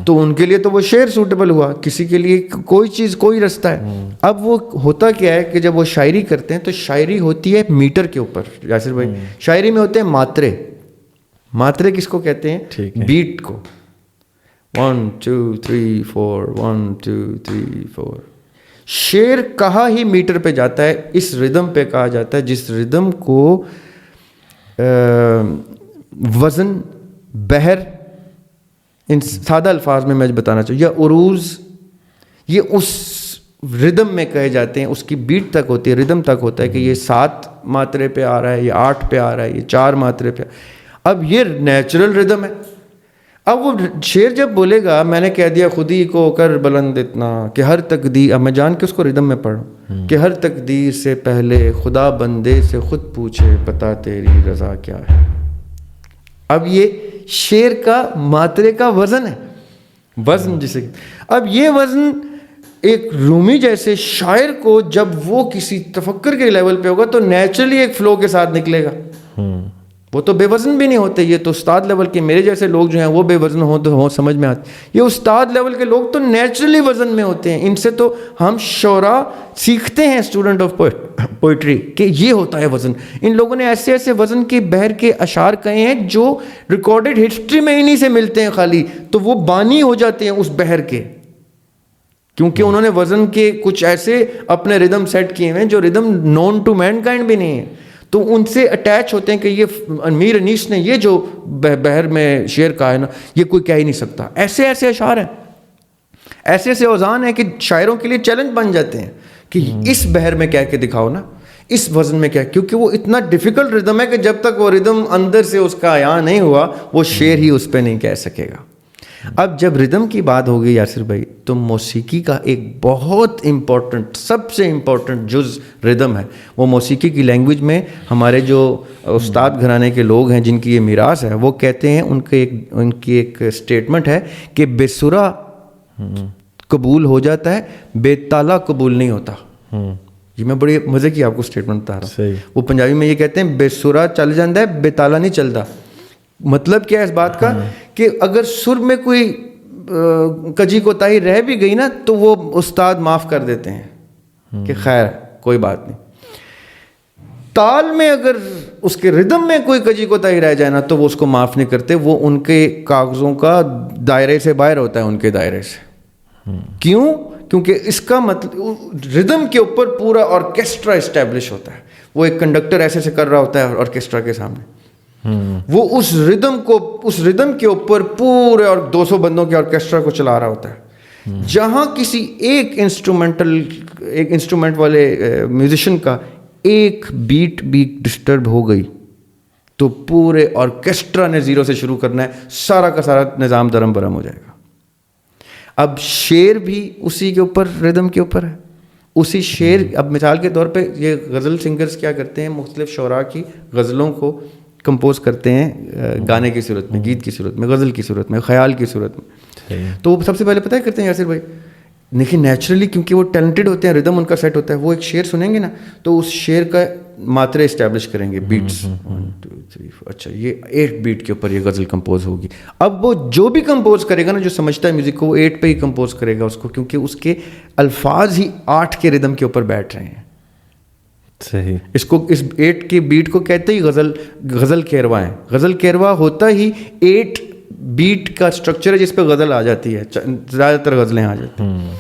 تو ان کے لیے تو وہ شعر سوٹیبل ہوا, کسی کے لیے کوئی چیز کوئی رستہ ہے. اب وہ ہوتا کیا ہے کہ جب وہ شاعری کرتے ہیں تو شاعری ہوتی ہے میٹر کے اوپر. یاسر بھائی, شاعری میں ہوتے ہیں ماترے. ماترے کس کو کہتے ہیں؟ بیٹ کو. 1 2 3 4 1 2 3 4. شعر کہا ہی میٹر پہ جاتا ہے, اس ردم پہ کہا جاتا ہے جس ردم کو وزن, بحر, ان سادہ الفاظ میں بتانا چاہوں, یا عروض, یہ اس ردم میں کہے جاتے ہیں. اس کی بیٹ تک ہوتی ہے, ردم تک ہوتا ہے کہ یہ 7 ماترے پہ آ رہا ہے, یہ 8 پہ آ رہا ہے, یہ 4 ماترے پہ. اب یہ نیچرل ردم ہے. اب وہ شعر جب بولے گا, میں نے کہہ دیا خودی کو کر بلند اتنا کہ ہر تقدیر, اب میں جان کے اس کو ردم میں پڑھوں کہ ہر تقدیر سے پہلے خدا بندے سے خود پوچھے پتا تیری رضا کیا ہے. اب یہ شعر کا ماترے کا وزن ہے, وزن جسے. اب یہ وزن ایک رومی جیسے شاعر کو جب وہ کسی تفکر کے لیول پہ ہوگا تو نیچرلی ایک فلو کے ساتھ نکلے گا. وہ تو بے وزن بھی نہیں ہوتے, یہ تو استاد لیول کے میرے جیسے لوگ جو ہیں وہ بے وزن ہوں تو ہوں سمجھ میں آتے. یہ استاد لیول کے لوگ تو نیچرلی وزن میں ہوتے ہیں. ان سے تو ہم شعراء سیکھتے ہیں, اسٹوڈنٹ آف پوئٹری, کہ یہ ہوتا ہے وزن. ان لوگوں نے ایسے ایسے وزن کے بحر کے اشعار کہے ہیں جو ریکارڈڈ ہسٹری میں انہی سے ملتے ہیں خالی, تو وہ بانی ہو جاتے ہیں اس بحر کے, کیونکہ انہوں نے وزن کے کچھ ایسے اپنے ردم سیٹ کیے ہیں جو ردم نون ٹو مین کائنڈ بھی نہیں ہے. تو ان سے اٹیچ ہوتے ہیں کہ یہ امیر انیس نے یہ جو بحر میں شعر کہا ہے نا, یہ کوئی کہہ ہی نہیں سکتا. ایسے ایسے اشعار ہیں, ایسے ایسے اوزان ہیں کہ شاعروں کے لیے چیلنج بن جاتے ہیں کہ اس بحر میں کہہ کے دکھاؤ نا, اس وزن میں کیا, کیونکہ وہ اتنا ڈیفیکلٹ ردم ہے کہ جب تک وہ ردم اندر سے اس کا عیاں نہیں ہوا وہ شعر ہی اس پہ نہیں کہہ سکے گا. اب جب ردم کی بات ہوگی یاسر بھائی, تو موسیقی کا ایک بہت امپورٹنٹ, سب سے امپورٹنٹ جز ردم ہے. وہ موسیقی کی لینگویج میں ہمارے جو استاد گھرانے کے لوگ ہیں جن کی یہ میراث ہے, وہ کہتے ہیں, ان کی ایک اسٹیٹمنٹ ہے کہ بے سرا قبول ہو جاتا ہے, بے تالا قبول نہیں ہوتا. یہ میں بڑی مزے کی آپ کو اسٹیٹمنٹ بتا رہا ہوں. وہ پنجابی میں یہ کہتے ہیں بے سرا چل جاتا ہے, بے تالا نہیں چلتا. مطلب کیا ہے اس بات کا کہ اگر سر میں کوئی کجی کوتاہی رہ بھی گئی نا تو وہ استاد معاف کر دیتے ہیں کہ خیر کوئی بات نہیں. تال میں اگر اس کے ردم میں کوئی کجی کوتاہی رہ جائے نا تو وہ اس کو معاف نہیں کرتے. وہ ان کے کاغذوں کا دائرے سے باہر ہوتا ہے, ان کے دائرے سے. کیوں؟ کیونکہ اس کا مطلب ردم کے اوپر پورا آرکیسٹرا اسٹیبلش ہوتا ہے. وہ ایک کنڈکٹر ایسے سے کر رہا ہوتا ہے آرکیسٹرا کے سامنے, وہ اس ردم کے اوپر پورے اور 200 بندوں کے آرکیسٹرا کو چلا رہا ہوتا ہے. جہاں کسی ایک انسٹرومنٹ والے میوزیشین کا ایک بیٹ بھی ڈسٹرب ہو گئی تو پورے آرکیسٹرا نے زیرو سے شروع کرنا ہے, سارا کا سارا نظام درم برم ہو جائے گا. اب شعر بھی اسی کے اوپر, ردم کے اوپر ہے. اسی شعر, اب مثال کے طور پہ یہ غزل سنگرز کیا کرتے ہیں, مختلف شعراء کی غزلوں کو کمپوز کرتے ہیں گانے کی صورت میں, گیت کی صورت میں, غزل کی صورت میں, خیال کی صورت میں. تو وہ سب سے پہلے پتہ ہے کرتے ہیں یاسر بھائی, لیکن نیچرلی کیونکہ وہ ٹیلنٹڈ ہوتے ہیں, ردم ان کا سیٹ ہوتا ہے, وہ ایک شعر سنیں گے نا تو اس شعر کا ماترے اسٹیبلش کریں گے, بیٹس 1 2 3 4, اچھا یہ 8 بیٹ کے اوپر یہ غزل کمپوز ہوگی. اب وہ جو بھی کمپوز کرے گا نا, جو سمجھتا ہے میوزک کو, وہ 8 پہ ہی کمپوز کرے گا اس کو, کیونکہ اس کے الفاظ ہی 8 کے ردم کے اوپر بیٹھ رہے ہیں. صحیح. اس 8 کی بیٹ کو کہتے ہی غزل کیروا ہے. غزل کیروا ہوتا ہی 8 بیٹ کا اسٹرکچر ہے جس پہ غزل آ جاتی ہے, زیادہ تر غزلیں آ جاتی ہیں.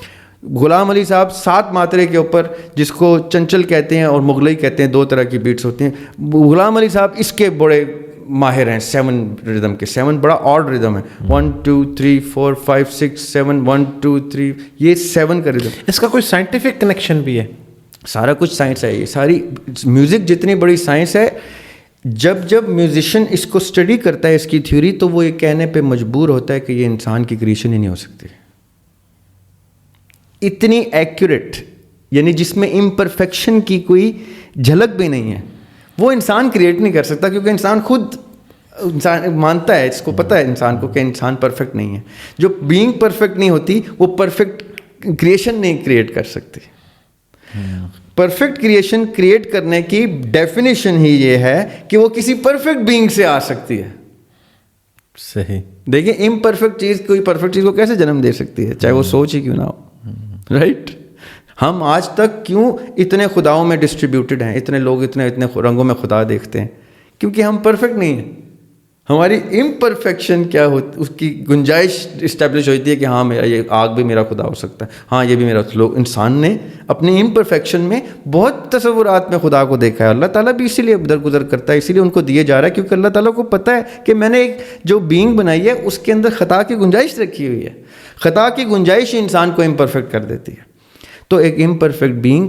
غلام علی صاحب 7 ماترے کے اوپر, جس کو چنچل کہتے ہیں اور مغلئی کہتے ہیں, 2 طرح کی بیٹس ہوتی ہیں. غلام علی صاحب اس کے بڑے ماہر ہیں, 7 ردم کے. 7 بڑا آڈ ردم ہے, 1 2 3 4 5 6 7 1 2 3, یہ 7 کا ردم. اس کا کوئی سائنٹیفک کنیکشن بھی ہے؟ سارا کچھ سائنس ہے. یہ ساری میوزک جتنی بڑی سائنس ہے, جب میوزیشین اس کو اسٹڈی کرتا ہے اس کی تھیوری, تو وہ یہ کہنے پہ مجبور ہوتا ہے کہ یہ انسان کی کریشن ہی نہیں ہو سکتی. اتنی ایکوریٹ, یعنی جس میں امپرفیکشن کی کوئی جھلک بھی نہیں ہے, وہ انسان کریٹ نہیں کر سکتا. کیونکہ انسان خود مانتا ہے, اس کو پتہ ہے انسان کو کہ انسان پرفیکٹ نہیں ہے. جو بینگ پرفیکٹ نہیں ہوتی وہ پرفیکٹ کریشن نہیں کریٹ کر سکتی. پرفیکٹ کریشن کریٹ کرنے کی ڈیفینیشن ہی یہ ہے کہ وہ کسی پرفیکٹ بینگ سے آ سکتی ہے. صحیح. دیکھیں امپرفیکٹ چیز کوئی پرفیکٹ چیز کو کیسے جنم دے سکتی ہے, چاہے وہ سوچ ہی کیوں نہ ہو, رائٹ. ہم آج تک کیوں اتنے خداؤں میں ڈسٹریبیوٹڈ ہیں, اتنے لوگ اتنے رنگوں میں خدا دیکھتے ہیں, کیونکہ ہم پرفیکٹ نہیں ہیں. ہماری امپرفیکشن کیا ہوتی, اس کی گنجائش اسٹیبلش ہوتی ہے کہ ہاں میرا یہ آگ بھی میرا خدا ہو سکتا ہے, ہاں یہ بھی میرا. لوگ انسان نے اپنی امپرفیکشن میں بہت تصورات میں خدا کو دیکھا ہے. اللہ تعالیٰ بھی اسی لیے ادھر گزر کرتا ہے, اسی لیے ان کو دیے جا رہا ہے, کیونکہ اللہ تعالیٰ کو پتہ ہے کہ میں نے ایک جو بینگ بنائی ہے اس کے اندر خطا کی گنجائش رکھی ہوئی ہے. خطا کی گنجائش انسان کو امپرفیکٹ کر دیتی ہے. تو ایک امپرفیکٹ بینگ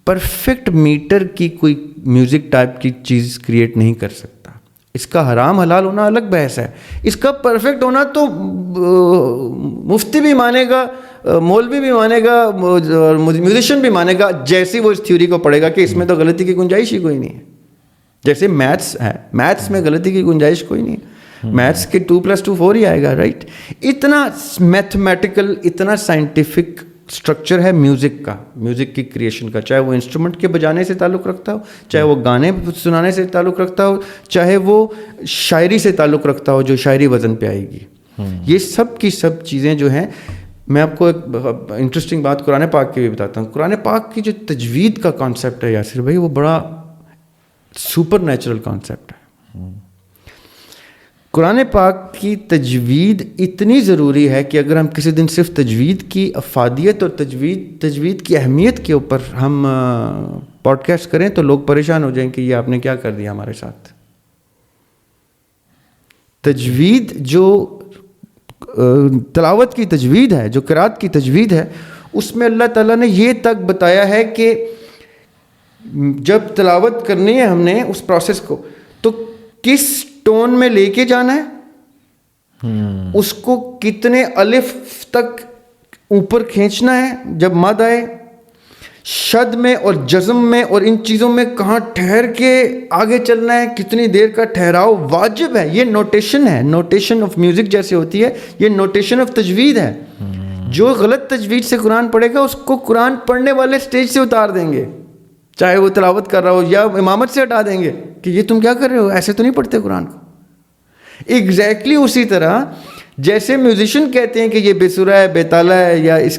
پرفیکٹ میٹر کی کوئی میوزک ٹائپ کی چیز کریٹ نہیں کر سکتا. اس کا حرام حلال ہونا الگ بحث ہے, اس کا پرفیکٹ ہونا تو مفتی بھی مانے گا, مولوی بھی مانے گا, میوزیشین بھی مانے گا, جیسی وہ اس تھیوری کو پڑھے گا کہ اس میں تو غلطی کی گنجائش ہی کوئی نہیں ہے. جیسے میتھس ہے, میتھس میں غلطی کی گنجائش کوئی نہیں ہے, میتھس کے 2+2 4 ہی آئے گا, رائٹ. اتنا میتھمیٹیکل, اتنا سائنٹیفک اسٹرکچر ہے میوزک کا, میوزک کی کریشن کا, چاہے وہ انسٹرومنٹ کے بجانے سے تعلق رکھتا ہو, چاہے وہ گانے سنانے سے تعلق رکھتا ہو, چاہے وہ شاعری سے تعلق رکھتا ہو جو شاعری وزن پہ آئے گی. یہ سب کی سب چیزیں جو ہیں, میں آپ کو ایک انٹرسٹنگ بات قرآن پاک کی بھی بتاتا ہوں. قرآن پاک کی جو تجوید کا کانسیپٹ ہے یاسر بھائی, وہ بڑا سپر نیچرل کانسیپٹ ہے. قرآن پاک کی تجوید اتنی ضروری ہے کہ اگر ہم کسی دن صرف تجوید کی افادیت اور تجوید کی اہمیت کے اوپر ہم پوڈ کاسٹ کریں تو لوگ پریشان ہو جائیں کہ یہ آپ نے کیا کر دیا ہمارے ساتھ. تجوید جو تلاوت کی تجوید ہے, جو قرات کی تجوید ہے, اس میں اللہ تعالیٰ نے یہ تک بتایا ہے کہ جب تلاوت کرنی ہے ہم نے اس پروسیس کو, تو کس ٹون میں لے کے جانا ہے, اس کو کتنے الف تک اوپر کھینچنا ہے جب مد آئے, شد میں اور جزم میں اور ان چیزوں میں کہاں ٹھہر کے آگے چلنا ہے, کتنی دیر کا ٹھہراؤ واجب ہے. یہ نوٹیشن ہے, نوٹیشن آف میوزک جیسے ہوتی ہے, یہ نوٹیشن آف تجوید ہے. جو غلط تجوید سے قرآن پڑھے گا اس کو قرآن پڑھنے والے سٹیج سے اتار دیں گے, چاہے وہ تلاوت کر رہا ہو یا امامت سے ہٹا دیں گے کہ یہ تم کیا کر رہے ہو, ایسے تو نہیں پڑھتے قرآن کو. ایگزیکٹلی اسی طرح جیسے میوزیشین کہتے ہیں کہ یہ بے سرا ہے, بے تالا ہے, یا اس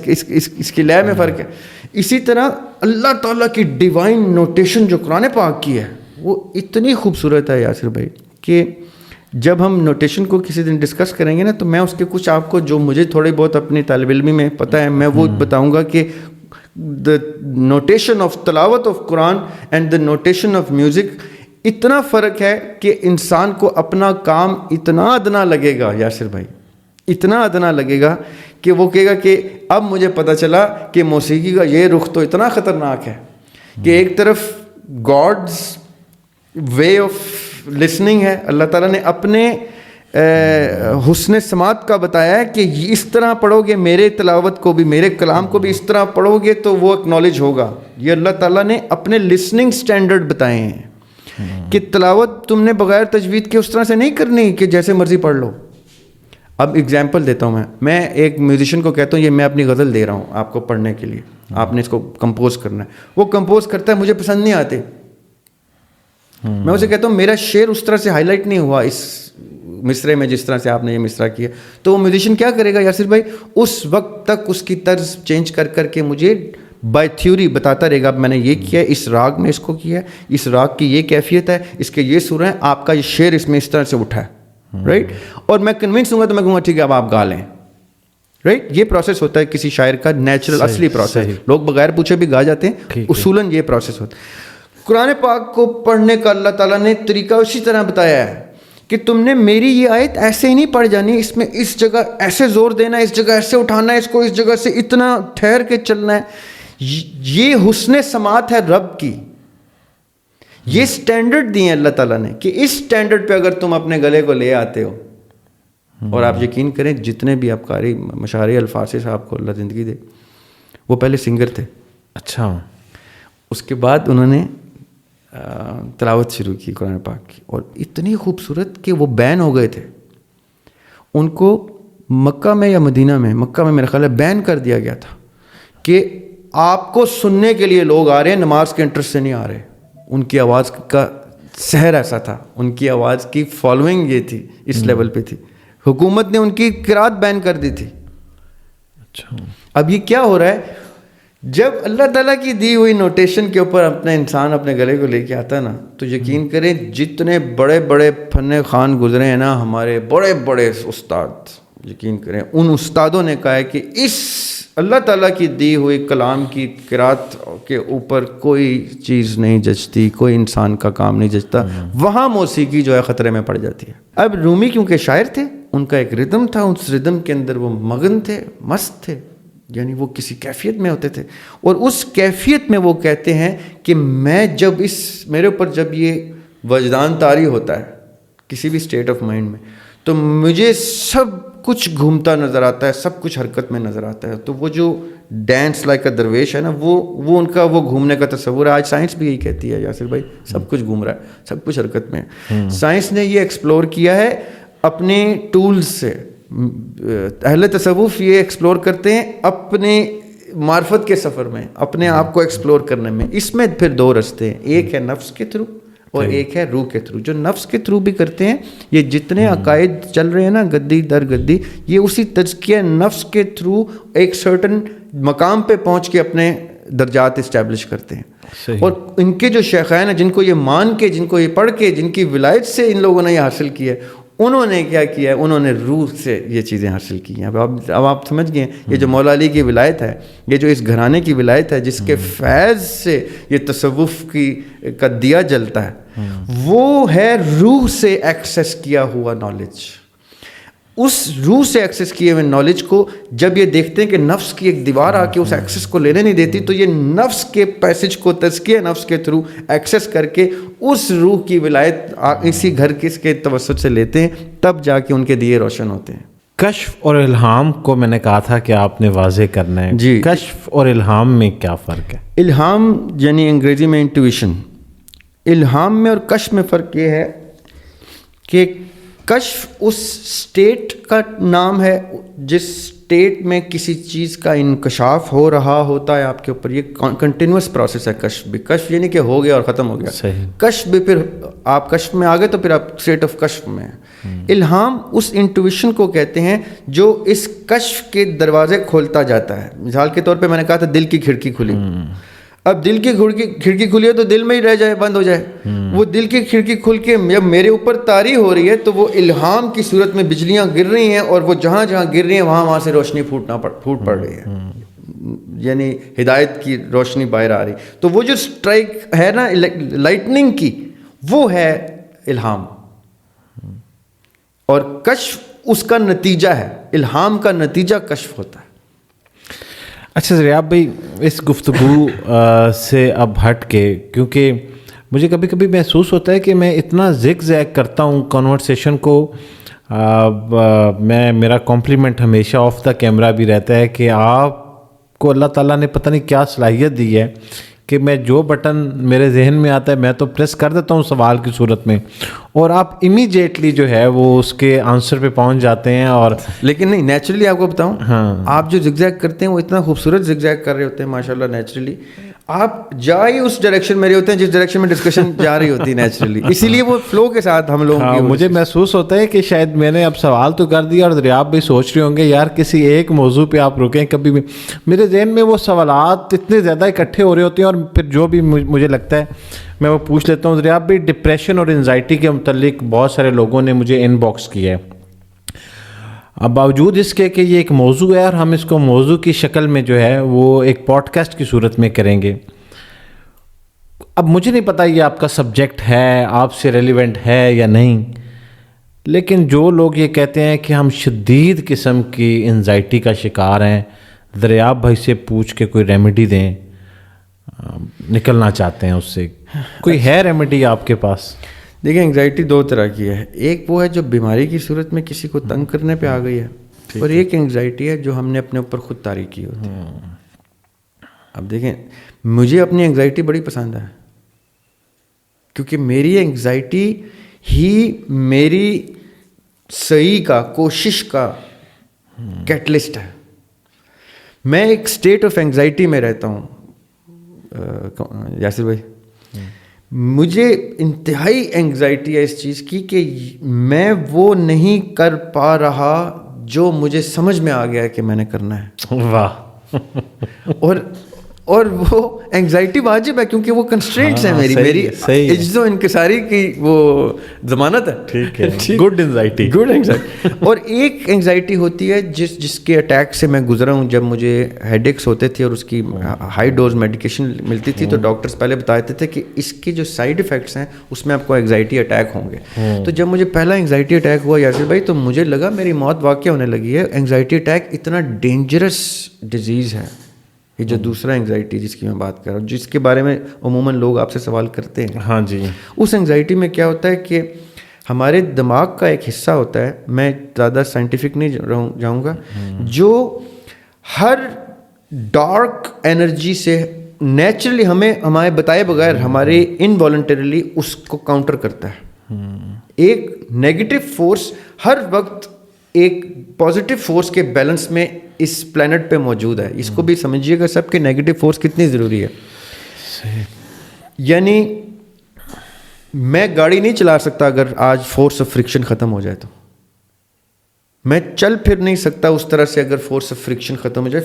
کی لے میں فرق ہے, اسی طرح اللہ تعالیٰ کی ڈیوائن نوٹیشن جو قرآن پاک کی ہے وہ اتنی خوبصورت ہے یاسر بھائی کہ جب ہم نوٹیشن کو کسی دن ڈسکس کریں گے نا, تو میں اس کے کچھ آپ کو جو مجھے تھوڑی بہت اپنی طالب علمی میں پتہ ہے میں وہ بتاؤں گا کہ the notation of تلاوت of Quran and the notation of music اتنا فرق ہے کہ انسان کو اپنا کام اتنا ادنا لگے گا یاسر بھائی, اتنا ادنا لگے گا کہ وہ کہے گا کہ اب مجھے پتہ چلا کہ موسیقی کا یہ رخ تو اتنا خطرناک ہے کہ ایک طرف گاڈز وے آف لسننگ ہے, اللہ تعالیٰ نے اپنے حسن سماعت کا بتایا ہے کہ اس طرح پڑھو گے میرے تلاوت کو بھی, میرے کلام کو بھی اس طرح پڑھو گے تو وہ اکنالج ہوگا. یہ اللہ تعالیٰ نے اپنے لسننگ سٹینڈرڈ بتائے ہیں کہ تلاوت تم نے بغیر تجوید کے اس طرح سے نہیں کرنی کہ جیسے مرضی پڑھ لو. اب اگزامپل دیتا ہوں میں ایک میوزیشین کو کہتا ہوں یہ میں اپنی غزل دے رہا ہوں آپ کو پڑھنے کے لیے, آپ نے اس کو کمپوز کرنا ہے. وہ کمپوز کرتا ہے, مجھے پسند نہیں آتے, میں اسے کہتا ہوں میرا شعر اس طرح سے ہائی لائٹ نہیں ہوا اس مصرے میں جس طرح سے آپ نے یہ مصرع کیا. تو وہ میوزیشین کیا کرے گا یاسر بھائی, اس وقت تک اس کی طرز چینج کر کے مجھے بائی تھیوری بتاتا رہے گا, اب میں نے یہ کیا ہے, اس راگ میں اس کو کیا ہے, اس راگ کی یہ کیفیت ہے, اس کے یہ سر ہیں, آپ کا یہ شعر اس میں اس طرح سے اٹھا ہے, رائٹ. اور میں کنونس ہوں گا تو میں کہوں گا ٹھیک ہے اب آپ گا لیں, رائٹ. یہ پروسیس ہوتا ہے کسی شاعر کا نیچرل اصلی پروسیس, لوگ بغیر پوچھے بھی گا جاتے ہیں, اصولاً یہ پروسیس ہوتا ہے. قرآن پاک کو پڑھنے کا اللہ تعالیٰ نے طریقہ اسی طرح بتایا ہے کہ تم نے میری یہ آیت ایسے ہی نہیں پڑھ جانی, اس میں اس جگہ ایسے زور دینا ہے, اس جگہ ایسے اٹھانا ہے, اس کو اس جگہ سے اتنا ٹھہر کے چلنا ہے. یہ حسن سماعت ہے رب کی, یہ سٹینڈرڈ دیے اللہ تعالیٰ نے کہ اس سٹینڈرڈ پہ اگر تم اپنے گلے کو لے آتے ہو, اور آپ یقین کریں جتنے بھی آپ قاری مشاعری الفاظ صاحب کو اللہ زندگی دے, وہ پہلے سنگر تھے. اچھا. اس کے بعد انہوں نے تلاوت شروع کی قرآن پاک کی, اور اتنی خوبصورت کہ وہ بین ہو گئے تھے. ان کو مکہ میں یا مدینہ میں, مکہ میں میرا خیال ہے بین کر دیا گیا تھا, کہ آپ کو سننے کے لیے لوگ آ رہے ہیں, نماز کے انٹرسٹ سے نہیں آ رہے. ان کی آواز کا سحر ایسا تھا, ان کی آواز کی فالوئنگ یہ تھی, اس لیول پہ تھی. حکومت نے ان کی قرات بین کر دی تھی. اچھا, اب یہ کیا ہو رہا ہے, جب اللہ تعالیٰ کی دی ہوئی نوٹیشن کے اوپر اپنا انسان اپنے گلے کو لے کے آتا ہے نا, تو یقین کریں جتنے بڑے بڑے فن خوان گزرے ہیں نا, ہمارے بڑے بڑے استاد, یقین کریں ان استادوں نے کہا ہے کہ اس اللہ تعالیٰ کی دی ہوئی کلام کی قرات کے اوپر کوئی چیز نہیں جچتی, کوئی انسان کا کام نہیں جچتا, وہاں موسیقی جو ہے خطرے میں پڑ جاتی ہے. اب رومی کیونکہ شاعر تھے, ان کا ایک ردم تھا, اس ردم کے اندر وہ مگن تھے, مست تھے, یعنی وہ کسی کیفیت میں ہوتے تھے. اور اس کیفیت میں وہ کہتے ہیں کہ میں جب میرے اوپر جب یہ وجدان طاری ہوتا ہے کسی بھی اسٹیٹ آف مائنڈ میں, تو مجھے سب کچھ گھومتا نظر آتا ہے, سب کچھ حرکت میں نظر آتا ہے. تو وہ جو ڈینس لائک اے درویش ہے نا, وہ ان کا وہ گھومنے کا تصور ہے. آج سائنس بھی یہی کہتی ہے یاسر بھائی, سب کچھ گھوم رہا ہے, سب کچھ حرکت میں ہے. سائنس نے یہ ایکسپلور کیا ہے اپنے ٹولز سے. اہل تصوف یہ ایکسپلور کرتے ہیں اپنے معرفت کے سفر میں, اپنے آپ کو ایکسپلور کرنے میں. اس میں پھر دو رستے ہیں, ایک ہے نفس کے تھرو اور ایک ہے روح کے تھرو. جو نفس کے تھرو بھی کرتے ہیں, یہ جتنے عقائد چل رہے ہیں نا گدی در گدی, یہ اسی تزکیہ نفس کے تھرو ایک سرٹن مقام پہ پہنچ کے اپنے درجات اسٹیبلش کرتے ہیں. اور ان کے جو شیخین ہیں, جن کو یہ مان کے, جن کو یہ پڑھ کے, جن کی ولایت سے ان لوگوں نے یہ حاصل کیا ہے, انہوں نے کیا کیا ہے, انہوں نے روح سے یہ چیزیں حاصل کی ہیں. اب آپ سمجھ گئے, یہ جو مولا علی کی ولایت ہے, یہ جو اس گھرانے کی ولایت ہے, جس کے فیض سے یہ تصوف کا دیا جلتا ہے, وہ ہے روح سے ایکسیس کیا ہوا نالج. اس روح سے ایکسیس کیے ہوئے نالج کو جب یہ دیکھتے ہیں کہ نفس کی ایک دیوار آ کے اس ایکسیس کو لینے نہیں دیتی, تو یہ نفس کے پیسج کو تزکیہ نفس کے تھرو ایکسیس کر کے اس روح کی ولایت اسی گھر کے توسط سے لیتے ہیں, تب جا کے ان کے دیے روشن ہوتے ہیں. کشف اور الہام کو میں نے کہا تھا کہ آپ نے واضح کرنا ہے. جی, کشف اور الہام میں کیا فرق ہے؟ الہام یعنی انگریزی میں انٹویشن. الہام میں اور کشف میں فرق یہ ہے کہ کشف اس اسٹیٹ کا نام ہے جس اسٹیٹ میں کسی چیز کا انکشاف ہو رہا ہوتا ہے آپ کے اوپر. یہ کنٹینیوس پروسیس ہے کشف بھی. کشف یہ نہیں کہ ہو گیا اور ختم ہو گیا. صحیح. کشف بھی پھر آپ کشف میں آ گئے تو پھر آپ اسٹیٹ آف کشف میں ہیں. الہام اس انٹویشن کو کہتے ہیں جو اس کشف کے دروازے کھولتا جاتا ہے. مثال کے طور پہ میں نے کہا تھا دل کی کھڑکی کھلی. اب دل کی کھڑکی کھلی ہے تو دل میں ہی رہ جائے, بند ہو جائے. وہ دل کی کھڑکی کھل کے جب میرے اوپر طاری ہو رہی ہے تو وہ الہام کی صورت میں بجلیاں گر رہی ہیں, اور وہ جہاں جہاں گر رہی ہیں وہاں سے روشنی پھوٹ پڑ رہی ہے, یعنی ہدایت کی روشنی باہر آ رہی. تو وہ جو اسٹرائک ہے نا لائٹننگ کی, وہ ہے الہام. اور کشف اس کا نتیجہ ہے, الہام کا نتیجہ کشف ہوتا ہے. اچھا ریاب بھائی, اس گفتگو سے اب ہٹ کے, کیونکہ مجھے کبھی کبھی محسوس ہوتا ہے کہ میں اتنا زگ زیگ کرتا ہوں کنورسیشن کو, میرا کمپلیمنٹ ہمیشہ آف دا کیمرہ بھی رہتا ہے کہ آپ کو اللہ تعالیٰ نے پتہ نہیں کیا صلاحیت دی ہے کہ میں جو بٹن میرے ذہن میں آتا ہے میں تو پریس کر دیتا ہوں سوال کی صورت میں, اور آپ امیجیٹلی جو ہے وہ اس کے آنسر پہ پہنچ جاتے ہیں. اور لیکن نہیں, نیچرلی آپ کو بتاؤں, ہاں, آپ جو زگزیگ کرتے ہیں وہ اتنا خوبصورت زگزیگ کر رہے ہوتے ہیں ماشاء اللہ نیچرلی. آپ جا ہی اس ڈائریکشن میں رہے ہوتے ہیں جس ڈائریکشن میں ڈسکشن جا رہی ہوتی ہے نیچرلی, اسی لیے وہ فلو کے ساتھ ہم لوگوں کی. مجھے محسوس ہوتا ہے کہ شاید میں نے اب سوال تو کر دیا, اور ریاب بھی سوچ رہے ہوں گے یار کسی ایک موضوع پہ آپ رکیں. کبھی بھی میرے ذہن میں وہ سوالات اتنے زیادہ اکٹھے ہو رہے ہوتے ہیں, اور پھر جو بھی مجھے لگتا ہے میں وہ پوچھ لیتا ہوں. ریاب بھی ڈپریشن اور انزائٹی کے متعلق بہت سارے لوگوں نے مجھے ان باکس کیا ہے. اب باوجود اس کے کہ یہ ایک موضوع ہے اور ہم اس کو موضوع کی شکل میں جو ہے وہ ایک پوڈ کاسٹ کی صورت میں کریں گے. اب مجھے نہیں پتہ یہ آپ کا سبجیکٹ ہے, آپ سے ریلیونٹ ہے یا نہیں, لیکن جو لوگ یہ کہتے ہیں کہ ہم شدید قسم کی انزائٹی کا شکار ہیں, دریاب بھائی سے پوچھ کے کوئی ریمیڈی دیں, نکلنا چاہتے ہیں اس سے, کوئی ہے ریمیڈی آپ کے پاس؟ دیکھیں انگزائٹی دو طرح کی ہے. ایک وہ ہے جو بیماری کی صورت میں کسی کو تنگ کرنے پہ آ گئی ہے, اور ایک انگزائٹی ہے جو ہم نے اپنے اوپر خود طاری کی ہوتی ہے. اب دیکھیں مجھے اپنی انگزائٹی بڑی پسند ہے, کیونکہ میری انگزائٹی ہی میری صحیح کا کوشش کا کیٹلسٹ ہے. میں ایک اسٹیٹ آف اینگزائٹی میں رہتا ہوں یاسر بھائی. مجھے انتہائی اینگزائٹی ہے اس چیز کی کہ میں وہ نہیں کر پا رہا جو مجھے سمجھ میں آ گیا ہے کہ میں نے کرنا ہے. واہ. اور وہ اینگزائٹی واجب ہے کیونکہ وہ کنسٹرینٹس ہیں میری عجز و انکساری کی وہ ضمانت ہے. ٹھیک ہے. Good anxiety. اور ایک اینگزائٹی ہوتی ہے جس کے اٹیک سے میں گزرا ہوں جب مجھے ہیڈ ایکس ہوتے تھے اور اس کی ہائی ڈوز میڈیکیشن ملتی تھی تو ڈاکٹرز پہلے بتاتے تھے کہ اس کے جو سائڈ افیکٹس ہیں اس میں آپ کو اینگزائٹی اٹیک ہوں گے. تو جب مجھے پہلا اینگزائٹی اٹیک ہوا یاسر بھائی تو مجھے لگا میری موت واقع ہونے لگی ہے. اینگزائٹی اٹیک اتنا ڈینجرس ڈیزیز ہے. یہ جو دوسرا اینگزائٹی جس کی میں بات کر رہا ہوں جس کے بارے میں عموماً لوگ آپ سے سوال کرتے ہیں. ہاں جی. اس اینگزائٹی میں کیا ہوتا ہے کہ ہمارے دماغ کا ایک حصہ ہوتا ہے, میں زیادہ سائنٹیفک نہیں جاؤں گا, جو ہر ڈارک انرجی سے نیچرلی ہمارے بتائے بغیر ہمارے انوالنٹریلی اس کو کاؤنٹر کرتا ہے. ایک نیگیٹو فورس ہر وقت ایک پازیٹیو فورس کے بیلنس میں اس پلانٹ پہ موجود ہے. اس کو بھی سمجھیے گا سب کہ نیگیٹو فورس کتنی ضروری ہے. یعنی میں گاڑی نہیں چلا سکتا اگر آج فورس آف فرکشن ختم ہو جائے تو. میں چل پھر نہیں سکتا اس طرح سے اگر فورس آف فرکشن ختم ہو جائے.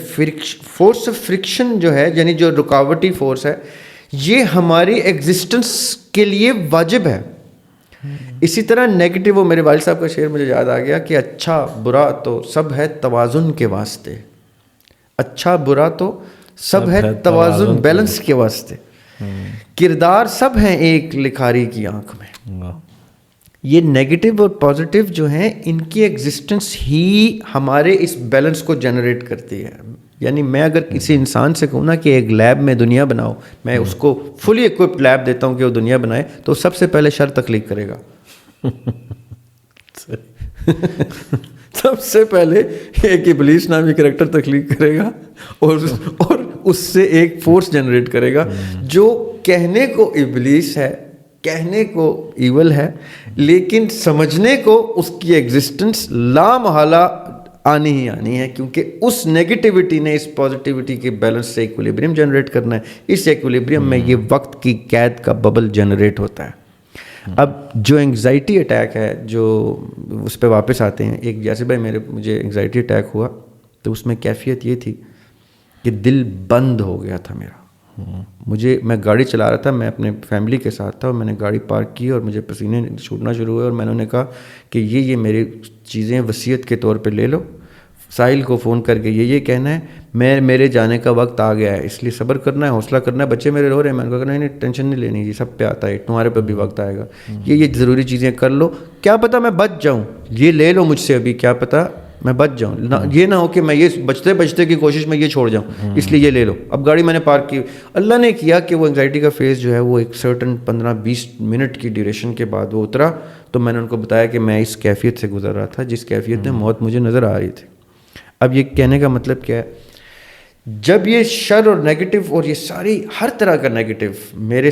فورس آف فرکشن جو ہے یعنی جو رکاوٹی فورس ہے یہ ہماری ایگزسٹنس کے لیے واجب ہے. اسی طرح نیگیٹو, وہ میرے والد صاحب کا شعر مجھے یاد آ گیا کہ اچھا برا تو سب ہے توازن کے واسطے. اچھا برا تو سب ہے توازن بیلنس کے واسطے. کردار سب ہیں ایک لکھاری کی آنکھ میں. یہ نیگیٹو اور پازیٹیو جو ہیں ان کی ایگزسٹنس ہی ہمارے اس بیلنس کو جنریٹ کرتی ہے. یعنی میں اگر کسی انسان سے کہوں نا کہ ایک لیب میں دنیا بناؤ, میں اس کو فلی اکوپڈ لیب دیتا ہوں کہ وہ دنیا بنائے, تو سب سے پہلے شر تخلیق کرے گا. سب سے پہلے ایک ابلیس نامی کریکٹر تخلیق کرے گا اور اس سے ایک فورس جنریٹ کرے گا جو کہنے کو ابلیس ہے, کہنے کو ایول ہے, لیکن سمجھنے کو اس کی ایگزسٹنس لا محالہ آنی ہی آنی ہے, کیونکہ اس نیگیٹیوٹی نے اس پازیٹیوٹی کے بیلنس سے ایکولیبریم جنریٹ کرنا ہے. اس ایکولیبریم میں یہ وقت کی قید کا ببل جنریٹ ہوتا ہے. اب جو انگزائٹی اٹیک ہے جو اس پہ واپس آتے ہیں, ایک جیسے بھائی مجھے انگزائٹی اٹیک ہوا تو اس میں کیفیت یہ تھی کہ دل بند ہو گیا تھا میرا. میں گاڑی چلا رہا تھا, میں اپنے فیملی کے ساتھ تھا اور میں نے گاڑی پارک کی اور مجھے پسینے چھوٹنا شروع ہوئے اور میں نے کہا کہ یہ میری چیزیں وصیت کے طور پہ لے لو. ساحل کو فون کر کے یہ کہنا ہے میرے جانے کا وقت آ گیا ہے, اس لیے صبر کرنا ہے, حوصلہ کرنا ہے. بچے میرے رو رہے ہیں, میں نے کہا نہیں ٹینشن نہیں لینی, یہ سب پہ آتا ہے, تمہارے پہ بھی وقت آئے گا. یہ ضروری چیزیں کر لو, کیا پتہ میں بچ جاؤں, یہ لے لو مجھ سے ابھی, کیا پتہ میں بچ جاؤں. یہ نہ ہو کہ میں یہ بچتے کی کوشش میں یہ چھوڑ جاؤں, اس لیے یہ لے لو. اب گاڑی میں نے پارک کی. اللہ نے کیا کہ وہ انگزائٹی کا فیز جو ہے وہ ایک سرٹن 15-20 منٹ کی ڈیوریشن کے بعد وہ اترا. تو میں نے ان کو بتایا کہ میں اس کیفیت سے گزر رہا تھا جس کیفیت میں موت مجھے نظر آ رہی تھی. اب یہ کہنے کا مطلب کیا ہے, جب یہ شر اور نیگیٹو اور یہ ساری ہر طرح کا نیگیٹو, میرے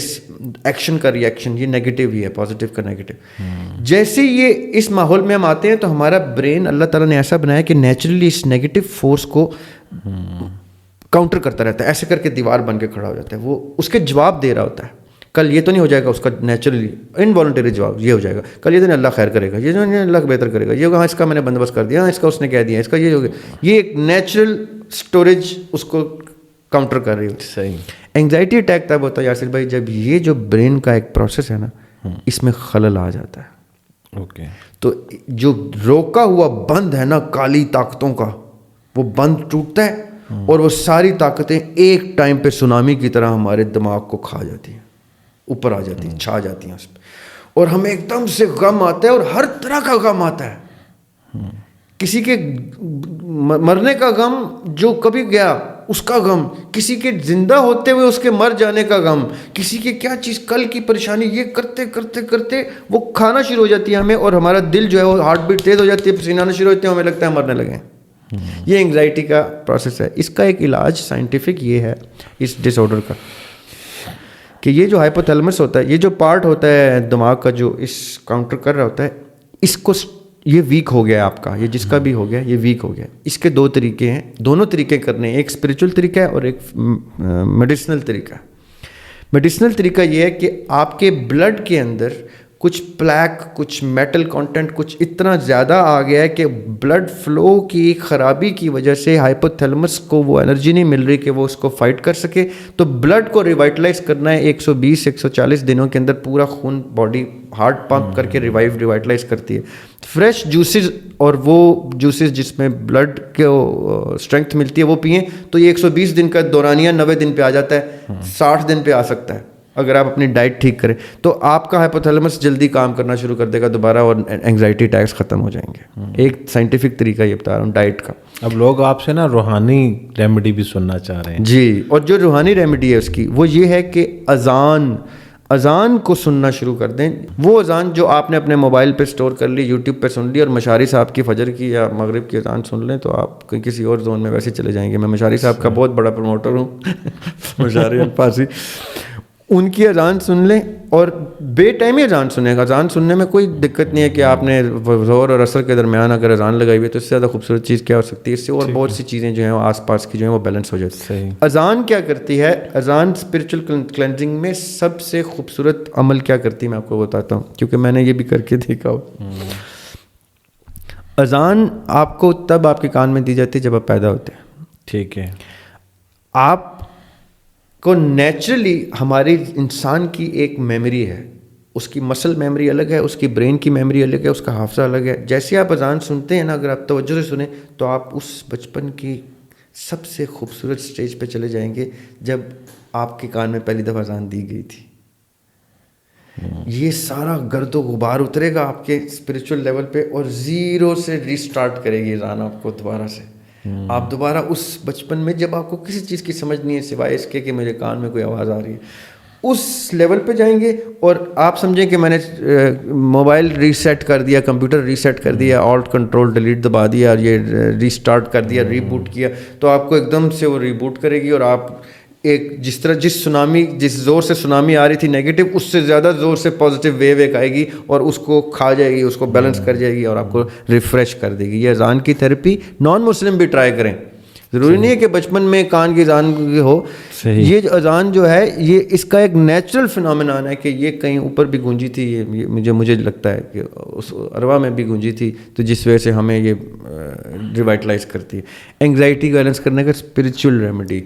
ایکشن کا ری ایکشن یہ نیگیٹو ہی ہے, پازیٹیو کا نیگیٹو, جیسے یہ اس ماحول میں ہم آتے ہیں تو ہمارا برین اللہ تعالیٰ نے ایسا بنایا کہ نیچرلی اس نیگیٹو فورس کو کاؤنٹر کرتا رہتا ہے. ایسے کر کے دیوار بن کے کھڑا ہو جاتا ہے, وہ اس کے جواب دے رہا ہوتا ہے. کل یہ تو نہیں ہو جائے گا اس کا نیچرلی انوالنٹری جواب یہ ہو جائے گا, کل یہ تو نہیں اللہ خیر کرے گا, یہ جو نہیں اللہ بہتر کرے گا, یہ ہوگا اس کا میں نے بندوبست کر دیا, اس کا اس نے کہہ دیا, اس کا یہ ہو گیا. یہ ایک نیچرل اسٹوریج اس کو کاؤنٹر کر رہی ہوتی. صحیح. اینگزائٹی اٹیک تب ہوتا ہے یاسر بھائی جب یہ جو برین کا ایک پروسیس ہے نا اس میں خلل آ جاتا ہے. اوکے. تو جو روکا ہوا بند ہے نا کالی طاقتوں کا, وہ بند ٹوٹتا ہے اور وہ ساری طاقتیں ایک ٹائم پہ سونامی کی طرح ہمارے دماغ کو کھا جاتی ہیں, اوپر آ جاتی ہیں, چھا جاتی ہیں اس پہ, اور ہمیں ایک دم سے غم آتا ہے اور ہر طرح کا غم آتا ہے. کسی کے مرنے کا غم جو کبھی گیا اس کا غم, کسی کے زندہ ہوتے ہوئے اس کے مر جانے کا غم, کسی کے کیا چیز کل کی پریشانی, یہ کرتے کرتے کرتے وہ کھانا شروع ہو جاتی ہے ہمیں, اور ہمارا دل جو ہے وہ ہارٹ بیٹ تیز ہو جاتی ہے, پسینہ آنا شروع ہوتے ہیں, ہمیں لگتا ہے مرنے لگے. یہ انگزائٹی کا پروسیس ہے. اس کا ایک علاج سائنٹیفک یہ ہے اس ڈس آرڈر کا کہ یہ جو ہائپوتھیلمس ہوتا ہے, یہ جو پارٹ ہوتا ہے دماغ کا جو اس کاؤنٹر کر رہا ہوتا ہے, اس کو یہ ویک ہو گیا آپ کا, یہ جس کا بھی ہو گیا یہ ویک ہو گیا. اس کے 2 طریقے ہیں, دونوں طریقے کرنے ہیں, ایک اسپریچول طریقہ ہے اور ایک میڈیسنل طریقہ ہے. میڈیسنل طریقہ یہ ہے کہ آپ کے بلڈ کے اندر کچھ پلیک, کچھ میٹل کانٹینٹ کچھ اتنا زیادہ آ گیا ہے کہ بلڈ فلو کی خرابی کی وجہ سے ہائپوتھیلمس کو وہ انرجی نہیں مل رہی کہ وہ اس کو فائٹ کر سکے. تو بلڈ کو ریوائٹلائز کرنا ہے 120-140 دنوں کے اندر, پورا خون باڈی ہارٹ پمپ کر کے ریوائٹلائز کرتی ہے. فریش جوسز اور وہ جوسز جس میں بلڈ کو اسٹرینتھ ملتی ہے وہ پئیں تو یہ 120 دن کا دورانیہ 90 دن پہ آ جاتا ہے, 60 دن پہ آ سکتا ہے اگر آپ اپنی ڈائٹ ٹھیک کریں. تو آپ کا ہائپوتھیلمس جلدی کام کرنا شروع کر دے گا دوبارہ اور اینگزائٹی اٹیکس ختم ہو جائیں گے. ایک سائنٹیفک طریقہ یہ بتا رہا ہوں ڈائٹ کا. اب لوگ آپ سے نا روحانی ریمیڈی بھی سننا چاہ رہے ہیں. جی, اور جو روحانی ریمیڈی ہے اس کی وہ یہ ہے کہ اذان کو سننا شروع کر دیں. وہ اذان جو آپ نے اپنے موبائل پہ سٹور کر لی, یوٹیوب پہ سن لی, اور مشاری صاحب کی فجر کی یا مغرب کی اذان سن لیں تو آپ کسی اور زون میں ویسے چلے جائیں گے. میں مشاری صاحب کا بہت بڑا پروموٹر ہوں, مشاری الفاظی. ان کی اذان سن لیں اور بے ٹائم ہی اذان سنیں. اذان سننے میں کوئی دقت نہیں ہے کہ آپ نے ظہر اور عصر کے درمیان اگر اذان لگائی ہوئی ہے تو اس سے زیادہ خوبصورت چیز کیا ہو سکتی ہے. اس سے اور بہت سی چیزیں جو ہیں آس پاس کی جو ہیں وہ بیلنس ہو جاتی ہیں. اذان کیا کرتی ہے, اذان اسپرچل کلینزنگ میں سب سے خوبصورت عمل کیا کرتی ہے میں آپ کو بتاتا ہوں, کیونکہ میں نے یہ بھی کر کے دیکھا ہو. اذان آپ کو تب آپ کے کان میں دی جاتی ہے جب آپ پیدا ہوتے ہیں. ٹھیک ہے. آپ کو نیچرلی ہماری انسان کی ایک میموری ہے, اس کی مسل میموری الگ ہے, اس کی برین کی میموری الگ ہے, اس کا حافظہ الگ ہے. جیسے آپ اذان سنتے ہیں نا, اگر آپ توجہ سے سنیں تو آپ اس بچپن کی سب سے خوبصورت سٹیج پہ چلے جائیں گے جب آپ کے کان میں پہلی دفعہ اذان دی گئی تھی. یہ سارا گرد و غبار اترے گا آپ کے اسپریچول لیول پہ اور زیرو سے ریسٹارٹ کرے گی اذان آپ کو دوبارہ سے. آپ دوبارہ اس بچپن میں جب آپ کو کسی چیز کی سمجھ نہیں ہے سوائے اس کے کہ میرے کان میں کوئی آواز آ رہی ہے, اس لیول پہ جائیں گے. اور آپ سمجھیں کہ میں نے موبائل ریسیٹ کر دیا, کمپیوٹر ریسیٹ کر دیا, آلٹ کنٹرول ڈیلیٹ دبا دیا, یہ ریسٹارٹ کر دیا, ریبوٹ کیا, تو آپ کو ایک دم سے وہ ریبوٹ کرے گی اور آپ ایک جس زور سے سونامی آ رہی تھی نیگیٹو, اس سے زیادہ زور سے پازیٹیو ویو ایک آئے گی اور اس کو کھا جائے گی, اس کو بیلنس کر جائے گی اور آپ کو ریفریش کر دے گی. یہ اذان کی تھیراپی نان مسلم بھی ٹرائی کریں, ضروری نہیں ہے کہ بچپن میں کان کی اذان ہو. یہ اذان جو ہے یہ اس کا ایک نیچرل فنامنان ہے کہ یہ کہیں اوپر بھی گونجی تھی, یہ مجھے لگتا ہے کہ اس اروا میں بھی گونجی تھی, تو جس وجہ سے ہمیں یہ ریوائٹلائز کرتی ہے. اینگزائٹی بیلنس کرنے کا اسپریچول ریمیڈی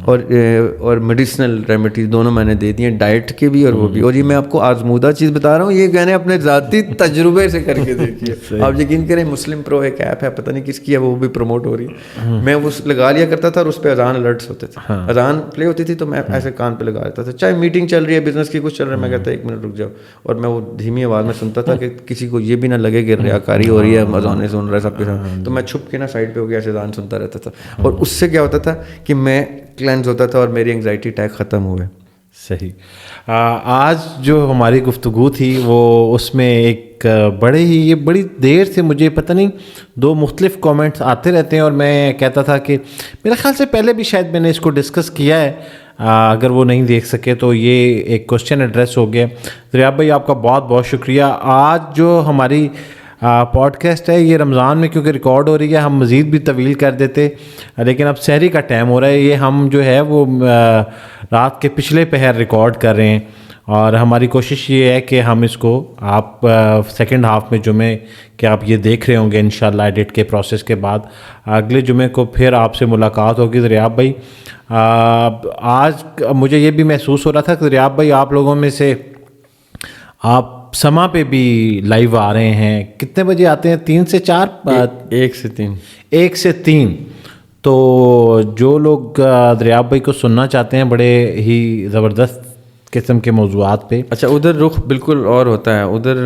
اور میڈیسنل ریمیڈی دونوں میں نے دے دی ہیں, ڈائٹ کے بھی اور وہ بھی. اور یہ میں آپ کو آزمودہ چیز بتا رہا ہوں, یہ میں نے اپنے ذاتی تجربے سے کر کے دیکھی ہے. آپ یقین کریں مسلم پرو ایک ایپ ہے, پتہ نہیں کس کی ہے, وہ بھی پروموٹ ہو رہی ہے. میں وہ لگا لیا کرتا تھا اور اس پہ اذان الرٹس ہوتے تھے. اذان پلے ہوتی تھی تو میں ایسے کان پہ لگا دیتا تھا, چاہے میٹنگ چل رہی ہے, بزنس کی کچھ چل رہا ہے, میں کہتا 1 منٹ رک جاؤ, اور میں وہ دھیمی آواز میں سنتا تھا کہ کسی کو یہ بھی نہ لگے کہ ریاکاری ہو رہی ہے, اذانیں سن رہا ہے سب کے ساتھ. تو میں چھپ کے نا سائڈ پہ ہو گیا ایسے اذان سنتا رہتا تھا, اور اس سے کیا ہوتا تھا کہ میں کلینز ہوتا تھا اور میری اینگزائٹی اٹیک ختم ہوئے. صحیح. آج جو ہماری گفتگو تھی وہ اس میں ایک بڑی دیر سے مجھے پتہ نہیں 2 مختلف کامنٹس آتے رہتے ہیں, اور میں کہتا تھا کہ میرے خیال سے پہلے بھی شاید میں نے اس کو ڈسکس کیا ہے, اگر وہ نہیں دیکھ سکے تو یہ ایک کوشچن ایڈریس ہو گیا. دریاب بھائی آپ کا بہت بہت شکریہ. آج جو ہماری پوڈ کاسٹ ہے یہ رمضان میں کیونکہ ریکارڈ ہو رہی ہے, ہم مزید بھی طویل کر دیتے, لیکن اب سحری کا ٹائم ہو رہا ہے. یہ ہم جو ہے وہ رات کے پچھلے پہر ریکارڈ کر رہے ہیں, اور ہماری کوشش یہ ہے کہ ہم اس کو آپ سیکنڈ ہاف میں جمعے کہ آپ یہ دیکھ رہے ہوں گے انشاءاللہ ایڈٹ کے پروسیس کے بعد, اگلے جمعے کو پھر آپ سے ملاقات ہوگی. دریاب بھائی آج مجھے یہ بھی محسوس ہو رہا تھا کہ دریاب بھائی آپ لوگوں میں سے آپ سما پہ بھی لائیو آ رہے ہیں. کتنے بجے آتے ہیں؟ 3 سے 4؟ 1 سے 3. 1 سے 3. تو جو لوگ دریاب بھائی کو سننا چاہتے ہیں بڑے ہی زبردست قسم کے موضوعات پہ. اچھا, ادھر رخ بالکل اور ہوتا ہے, ادھر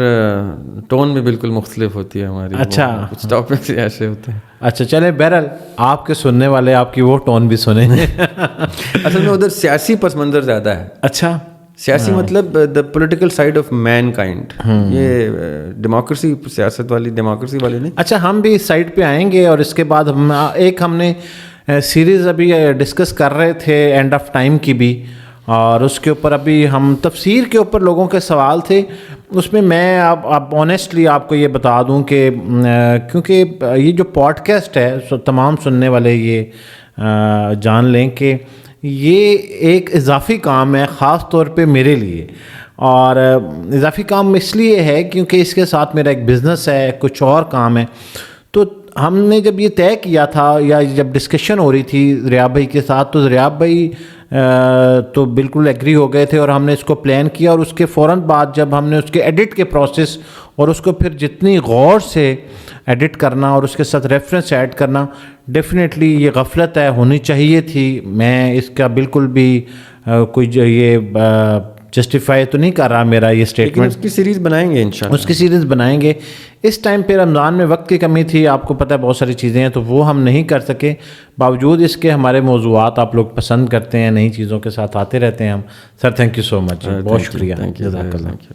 ٹون بھی بالکل مختلف ہوتی ہے ہماری. اچھا, کچھ ٹاپکس ایسے ہوتے ہیں. اچھا چلیں, بہرحال آپ کے سننے والے آپ کی وہ ٹون بھی سنیں. اصل میں ادھر سیاسی پس منظر زیادہ ہے. اچھا, سیاسی مطلب the political side of mankind, یہ ڈیموکریسی سیاست والی ڈیموکریسی والی نہیں. اچھا, ہم بھی اس سائڈ پہ آئیں گے, اور اس کے بعد ہم نے سیریز ابھی ڈسکس کر رہے تھے اینڈ آف ٹائم کی بھی, اور اس کے اوپر ابھی ہم تفسیر کے اوپر لوگوں کے سوال تھے. اس میں میں اب آنیسٹلی آپ کو یہ بتا دوں کہ کیونکہ یہ جو پوڈ کاسٹ ہے تمام سننے والے یہ جان لیں کہ یہ ایک اضافی کام ہے خاص طور پہ میرے لیے، اور اضافی کام اس لیے ہے کیونکہ اس کے ساتھ میرا ایک بزنس ہے، کچھ اور کام ہے. تو ہم نے جب یہ طے کیا تھا یا جب ڈسکشن ہو رہی تھی ریاب بھائی کے ساتھ، تو ریاب بھائی تو بالکل ایگری ہو گئے تھے اور ہم نے اس کو پلان کیا. اور اس کے فوراً بعد جب ہم نے اس کے ایڈٹ کے پروسیس اور اس کو پھر جتنی غور سے ایڈٹ کرنا اور اس کے ساتھ ریفرنس ایڈ کرنا، ڈیفینیٹلی یہ غفلت ہے، ہونی چاہیے تھی. میں اس کا بالکل بھی کوئی یہ جسٹیفائی تو نہیں کر رہا میرا یہ اسٹیٹمنٹ. اس کی سیریز بنائیں گے انشاءاللہ، اس کی سیریز بنائیں گے. اس ٹائم پہ رمضان میں وقت کی کمی تھی، آپ کو پتہ ہے بہت ساری چیزیں ہیں تو وہ ہم نہیں کر سکے. باوجود اس کے ہمارے موضوعات آپ لوگ پسند کرتے ہیں، نئی چیزوں کے ساتھ آتے رہتے ہیں ہم. سر تھینک یو سو مچ، بہت شکریہ، جزاک اللہ.